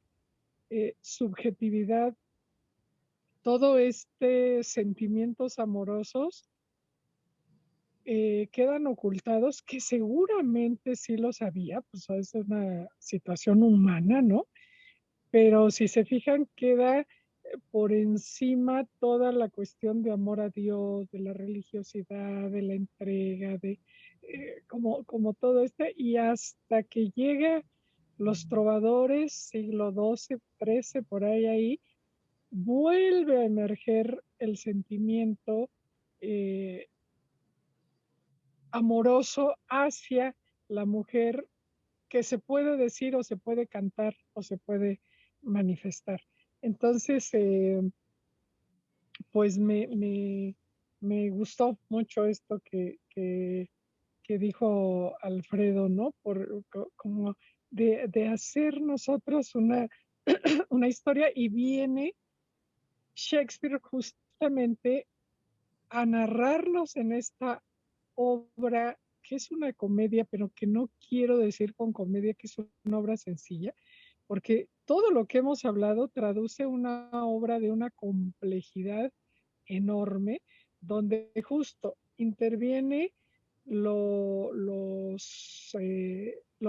subjetividad, todo este sentimientos amorosos quedan ocultados, que seguramente sí los había, pues es una situación humana, ¿no? Pero si se fijan, queda por encima toda la cuestión de amor a Dios, de la religiosidad, de la entrega, de como todo este, y hasta que llega los trovadores, siglo XII, XIII, por ahí, vuelve a emerger el sentimiento eh, amoroso hacia la mujer, que se puede decir o se puede cantar o se puede manifestar. Entonces, pues me gustó mucho esto que dijo Alfredo, ¿no? Como de hacer nosotros una historia, y viene Shakespeare justamente a narrarnos en esta obra, que es una comedia, pero que no quiero decir con comedia que es una obra sencilla, porque todo lo que hemos hablado traduce una obra de una complejidad enorme, donde justo interviene lo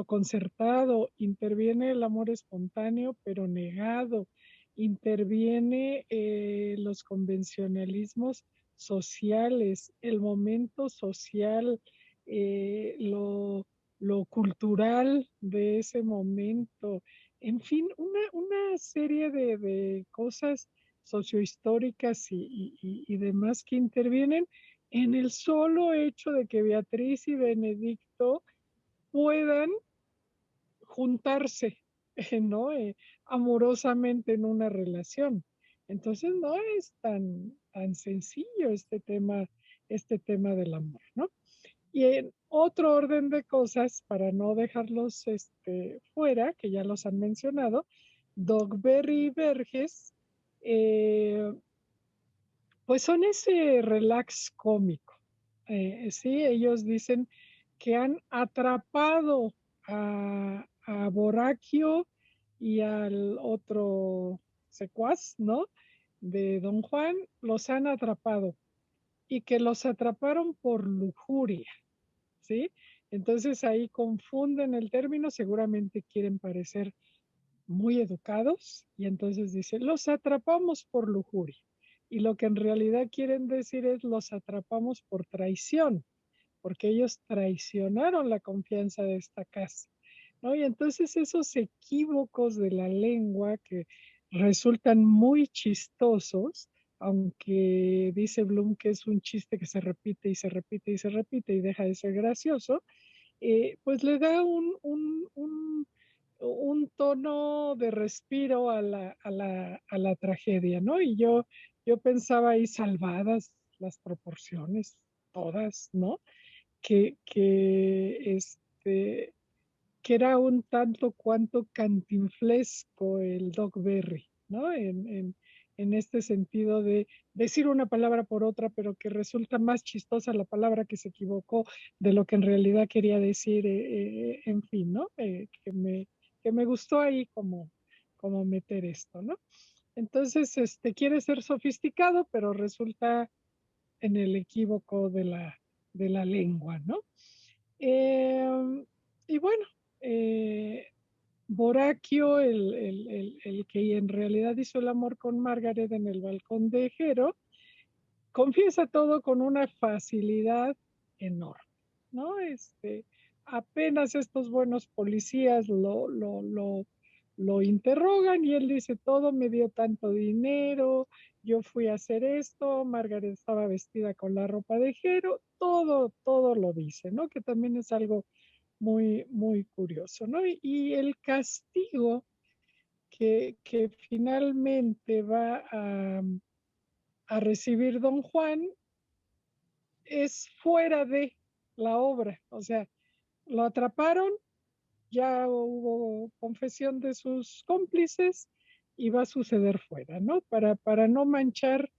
concertado, interviene el amor espontáneo pero negado, interviene los convencionalismos sociales, el momento social, lo cultural de ese momento, en fin, una serie de cosas sociohistóricas y demás que intervienen en el solo hecho de que Beatriz y Benedicto puedan juntarse, ¿no? Amorosamente en una relación. Entonces no es tan sencillo este tema del amor, ¿no? Y en otro orden de cosas, para no dejarlos fuera, que ya los han mencionado, Dogberry y Verges, pues son ese relax cómico. Sí, ellos dicen que han atrapado a Borachio y al otro secuaz, ¿no? De Don Juan, los han atrapado y que los atraparon por lujuria, ¿sí? Entonces ahí confunden el término, seguramente quieren parecer muy educados y entonces dice, los atrapamos por lujuria. Y lo que en realidad quieren decir es los atrapamos por traición, porque ellos traicionaron la confianza de esta casa, ¿no? Y entonces esos equívocos de la lengua que resultan muy chistosos, aunque dice Bloom que es un chiste que se repite y se repite y se repite y deja de ser gracioso, pues le da un tono de respiro a la tragedia, ¿no? Y yo pensaba ahí, salvadas las proporciones, todas, ¿no? Que era un tanto cuanto cantinflesco el Doc Berry, ¿no? En este sentido de decir una palabra por otra, pero que resulta más chistosa la palabra que se equivocó de lo que en realidad quería decir, en fin, ¿no? Que me gustó ahí como meter esto, ¿no? Entonces, quiere ser sofisticado, pero resulta en el equívoco de la lengua, ¿no? Y bueno, Borachio, el que en realidad hizo el amor con Margaret en el balcón de Jero, confiesa todo con una facilidad enorme, ¿no? Apenas estos buenos policías lo interrogan y él dice, todo me dio tanto dinero, yo fui a hacer esto, Margaret estaba vestida con la ropa de Jero, todo lo dice, ¿no? Que también es algo muy, muy curioso, ¿no? Y el castigo que finalmente va a recibir don Juan es fuera de la obra, o sea, lo atraparon, ya hubo confesión de sus cómplices y va a suceder fuera, ¿no? Para no manchar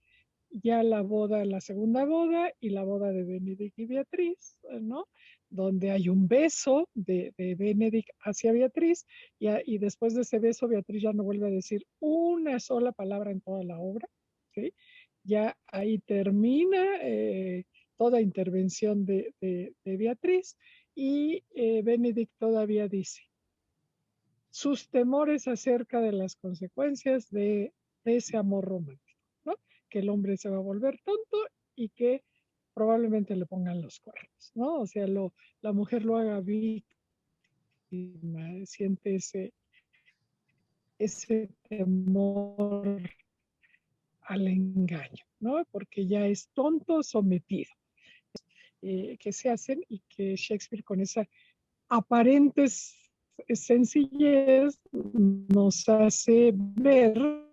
ya la boda, la segunda boda y la boda de Benedict y Beatriz, ¿no? Donde hay un beso de Benedict hacia Beatriz y después de ese beso Beatriz ya no vuelve a decir una sola palabra en toda la obra, ¿sí? Ya ahí termina toda intervención de Beatriz y Benedict todavía dice sus temores acerca de las consecuencias de ese amor romántico, ¿no? Que el hombre se va a volver tonto y que probablemente le pongan los cuernos, ¿no? O sea, la mujer lo haga víctima, siente ese temor al engaño, ¿no? Porque ya es tonto sometido, que se hacen y que Shakespeare con esa aparente sencillez nos hace ver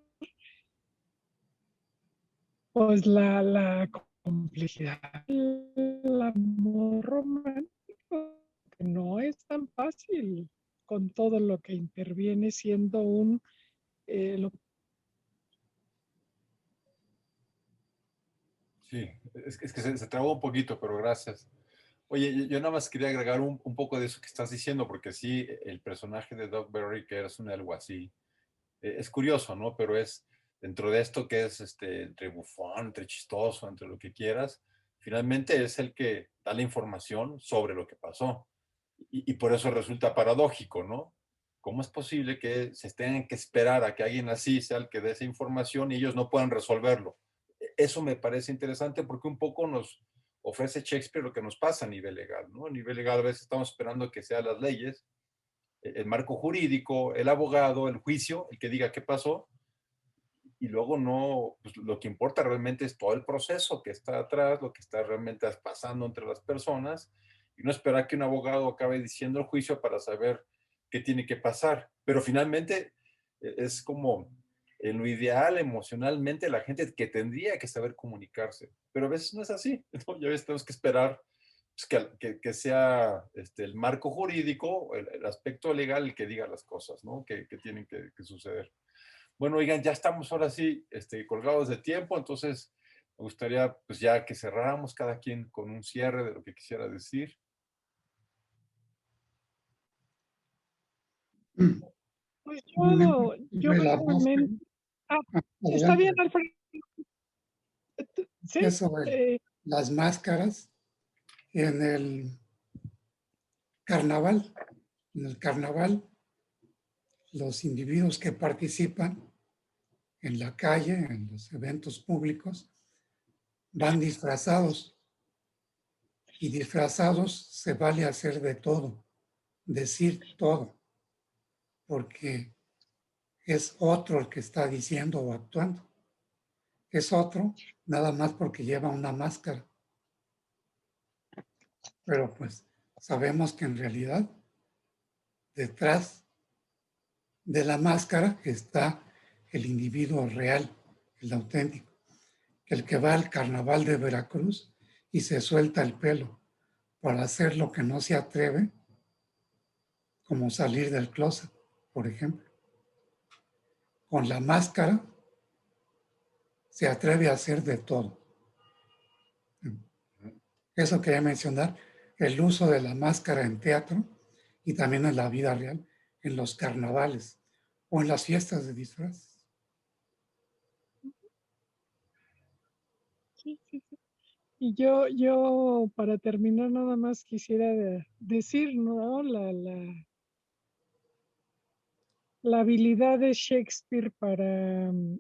pues la complejidad del amor romántico, que no es tan fácil con todo lo que interviene siendo lo Sí, es que se trabó un poquito, pero gracias. Oye, yo nada más quería agregar un poco de eso que estás diciendo, porque sí, el personaje de Doug Berry, que es un algo así, es curioso, ¿no? Pero es dentro de esto que es entre bufón, entre chistoso, entre lo que quieras, finalmente es el que da la información sobre lo que pasó. Y por eso resulta paradójico, ¿no? ¿Cómo es posible que se tengan que esperar a que alguien así sea el que dé esa información y ellos no puedan resolverlo? Eso me parece interesante porque un poco nos ofrece Shakespeare lo que nos pasa a nivel legal, ¿no? A nivel legal a veces estamos esperando que sean las leyes, el marco jurídico, el abogado, el juicio, el que diga qué pasó, y luego no, pues lo que importa realmente es todo el proceso que está atrás, lo que está realmente pasando entre las personas, y no esperar que un abogado acabe diciendo el juicio para saber qué tiene que pasar. Pero finalmente es como en lo ideal emocionalmente la gente que tendría que saber comunicarse, pero a veces no es así, ¿no? Ya ves, tenemos que esperar pues, que sea el marco jurídico, el aspecto legal el que diga las cosas, ¿no? Que tienen que suceder. Bueno, oigan, ya estamos ahora sí colgados de tiempo, entonces me gustaría pues ya que cerráramos cada quien con un cierre de lo que quisiera decir. pues Me- yo me la brevemente, ah, está adelante. bien, Alfredo, sí, Es sobre las máscaras en el carnaval. En el carnaval, los individuos que participan en la calle, en los eventos públicos, van disfrazados y disfrazados se vale hacer de todo, decir todo, porque es otro el que está diciendo o actuando. Es otro nada más porque lleva una máscara. Pero pues sabemos que en realidad detrás de la máscara está el individuo real, el auténtico, el que va al carnaval de Veracruz y se suelta el pelo para hacer lo que no se atreve, como salir del closet, por ejemplo. Con la máscara se atreve a hacer de todo. Eso quería mencionar, el uso de la máscara en teatro y también en la vida real, en los carnavales o en las fiestas de disfraz. sí, sí, sí. Y yo para terminar nada más quisiera decir, ¿no? La habilidad de Shakespeare para mm,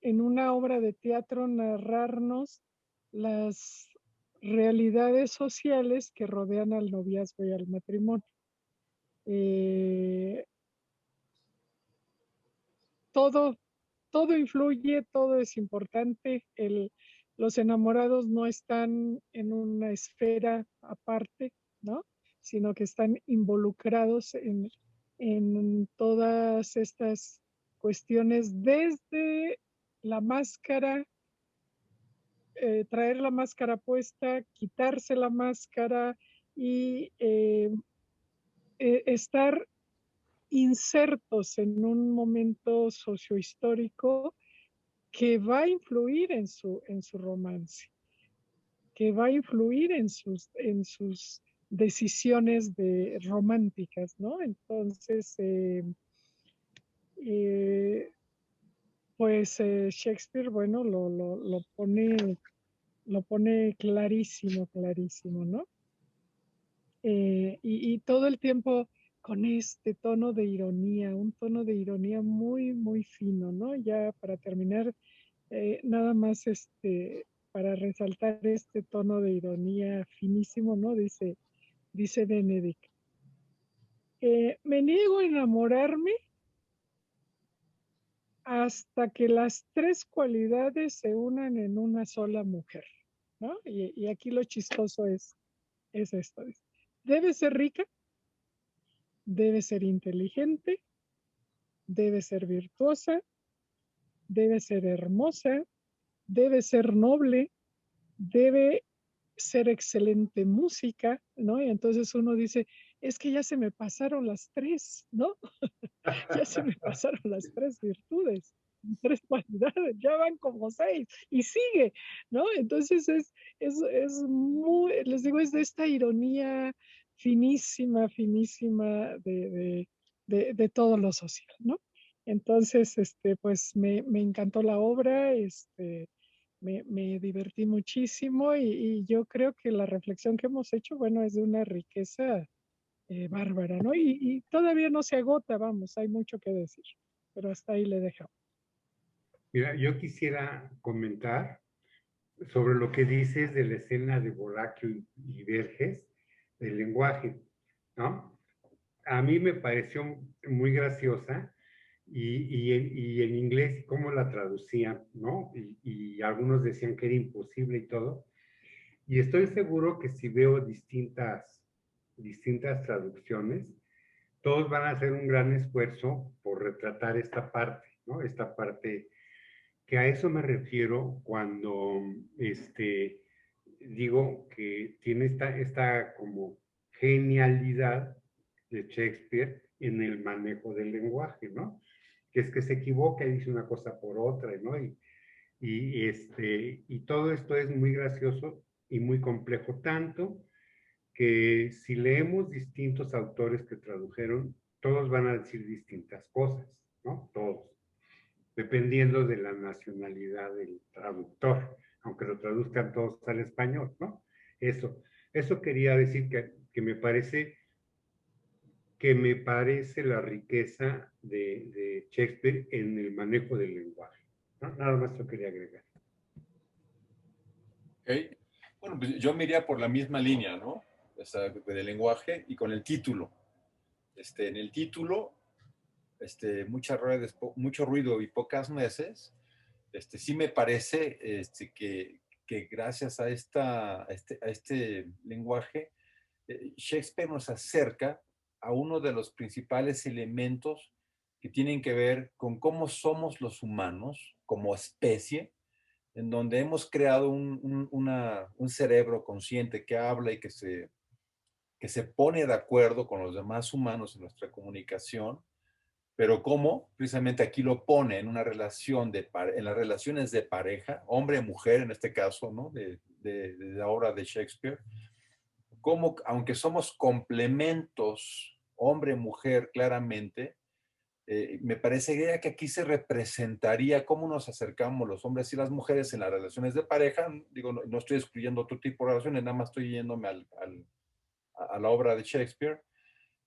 en una obra de teatro narrarnos las realidades sociales que rodean al noviazgo y al matrimonio. Eh, todo, todo influye, todo es importante. Los enamorados no están en una esfera aparte, ¿no? Sino que están involucrados en todas estas cuestiones, desde la máscara, traer la máscara puesta, quitarse la máscara y estar insertos en un momento sociohistórico que va a influir en su romance, que va a influir en sus decisiones románticas, ¿no? Entonces, eh, pues Shakespeare, bueno, lo pone clarísimo, clarísimo, ¿no? Y todo el tiempo con este tono de ironía, un tono de ironía muy, muy fino, ¿no? Ya para terminar, nada más para resaltar este tono de ironía finísimo, ¿no? Dice Benedict, me niego a enamorarme hasta que las tres cualidades se unan en una sola mujer, ¿no? Y aquí lo chistoso es esto. Debe ser rica, debe ser inteligente, debe ser virtuosa, debe ser hermosa, debe ser noble, debe ser excelente música, ¿no? Y entonces uno dice, es que ya se me pasaron las tres, ¿no? Ya se me pasaron las tres virtudes, tres cualidades, ya van como seis y sigue, ¿no? Entonces es muy, les digo, es de esta ironía finísima, finísima de todo lo social, ¿no? Entonces, pues me encantó la obra, me divertí muchísimo y yo creo que la reflexión que hemos hecho, bueno, es de una riqueza bárbara, ¿no? Y todavía no se agota, vamos, hay mucho que decir, pero hasta ahí le dejamos. Mira, yo quisiera comentar sobre lo que dices de la escena de Borracho y Verges, del lenguaje, ¿no? A mí me pareció muy graciosa y en inglés cómo la traducían, ¿no? Y algunos decían que era imposible y todo. Y estoy seguro que si veo distintas traducciones, todos van a hacer un gran esfuerzo por retratar esta parte, ¿no? Esta parte, que a eso me refiero cuando digo que tiene esta como genialidad de Shakespeare en el manejo del lenguaje, ¿no? Que es que se equivoca y dice una cosa por otra, ¿no? Y todo esto es muy gracioso y muy complejo, tanto que si leemos distintos autores que tradujeron, todos van a decir distintas cosas, ¿no? Todos, dependiendo de la nacionalidad del traductor, aunque lo traduzcan todos al español, ¿no? Eso quería decir que me parece la riqueza de Shakespeare en el manejo del lenguaje, ¿no? Nada más lo quería agregar. Okay. Bueno, pues yo me iría por la misma línea, ¿no? O sea, del lenguaje y con el título. En el título, mucho ruido y pocas nueces. Sí me parece que gracias a este lenguaje, Shakespeare nos acerca a uno de los principales elementos que tienen que ver con cómo somos los humanos como especie, en donde hemos creado un cerebro consciente que habla y que se pone de acuerdo con los demás humanos en nuestra comunicación, pero cómo precisamente aquí lo pone en una relación en las relaciones de pareja, hombre-mujer en este caso, ¿no? De la obra de Shakespeare, cómo, aunque somos complementos, hombre-mujer claramente, me parecería que aquí se representaría cómo nos acercamos los hombres y las mujeres en las relaciones de pareja. Digo, no estoy excluyendo otro tipo de relaciones, nada más estoy yéndome a la obra de Shakespeare.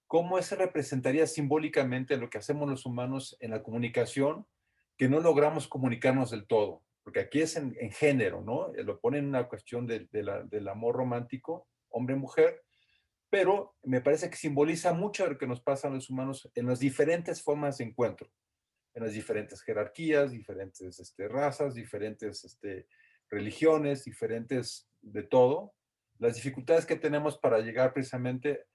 ¿Cómo se representaría simbólicamente lo que hacemos los humanos en la comunicación, que no logramos comunicarnos del todo? Porque aquí es en género, ¿no? Lo ponen en una cuestión del amor romántico, hombre-mujer, pero me parece que simboliza mucho lo que nos pasa a los humanos en las diferentes formas de encuentro, en las diferentes jerarquías, diferentes razas, diferentes religiones, diferentes de todo, las dificultades que tenemos para llegar precisamente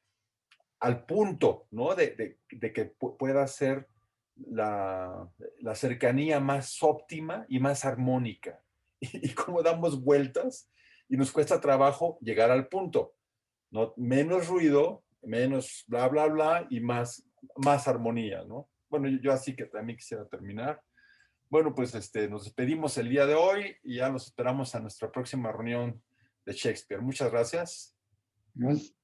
al punto, ¿no? De que pueda ser la cercanía más óptima y más armónica. Y cómo damos vueltas y nos cuesta trabajo llegar al punto, ¿no? Menos ruido, menos bla, bla, bla y más armonía, ¿no? Bueno, yo así que también quisiera terminar. Bueno, pues nos despedimos el día de hoy y ya nos esperamos a nuestra próxima reunión de Shakespeare. Muchas gracias. Yes.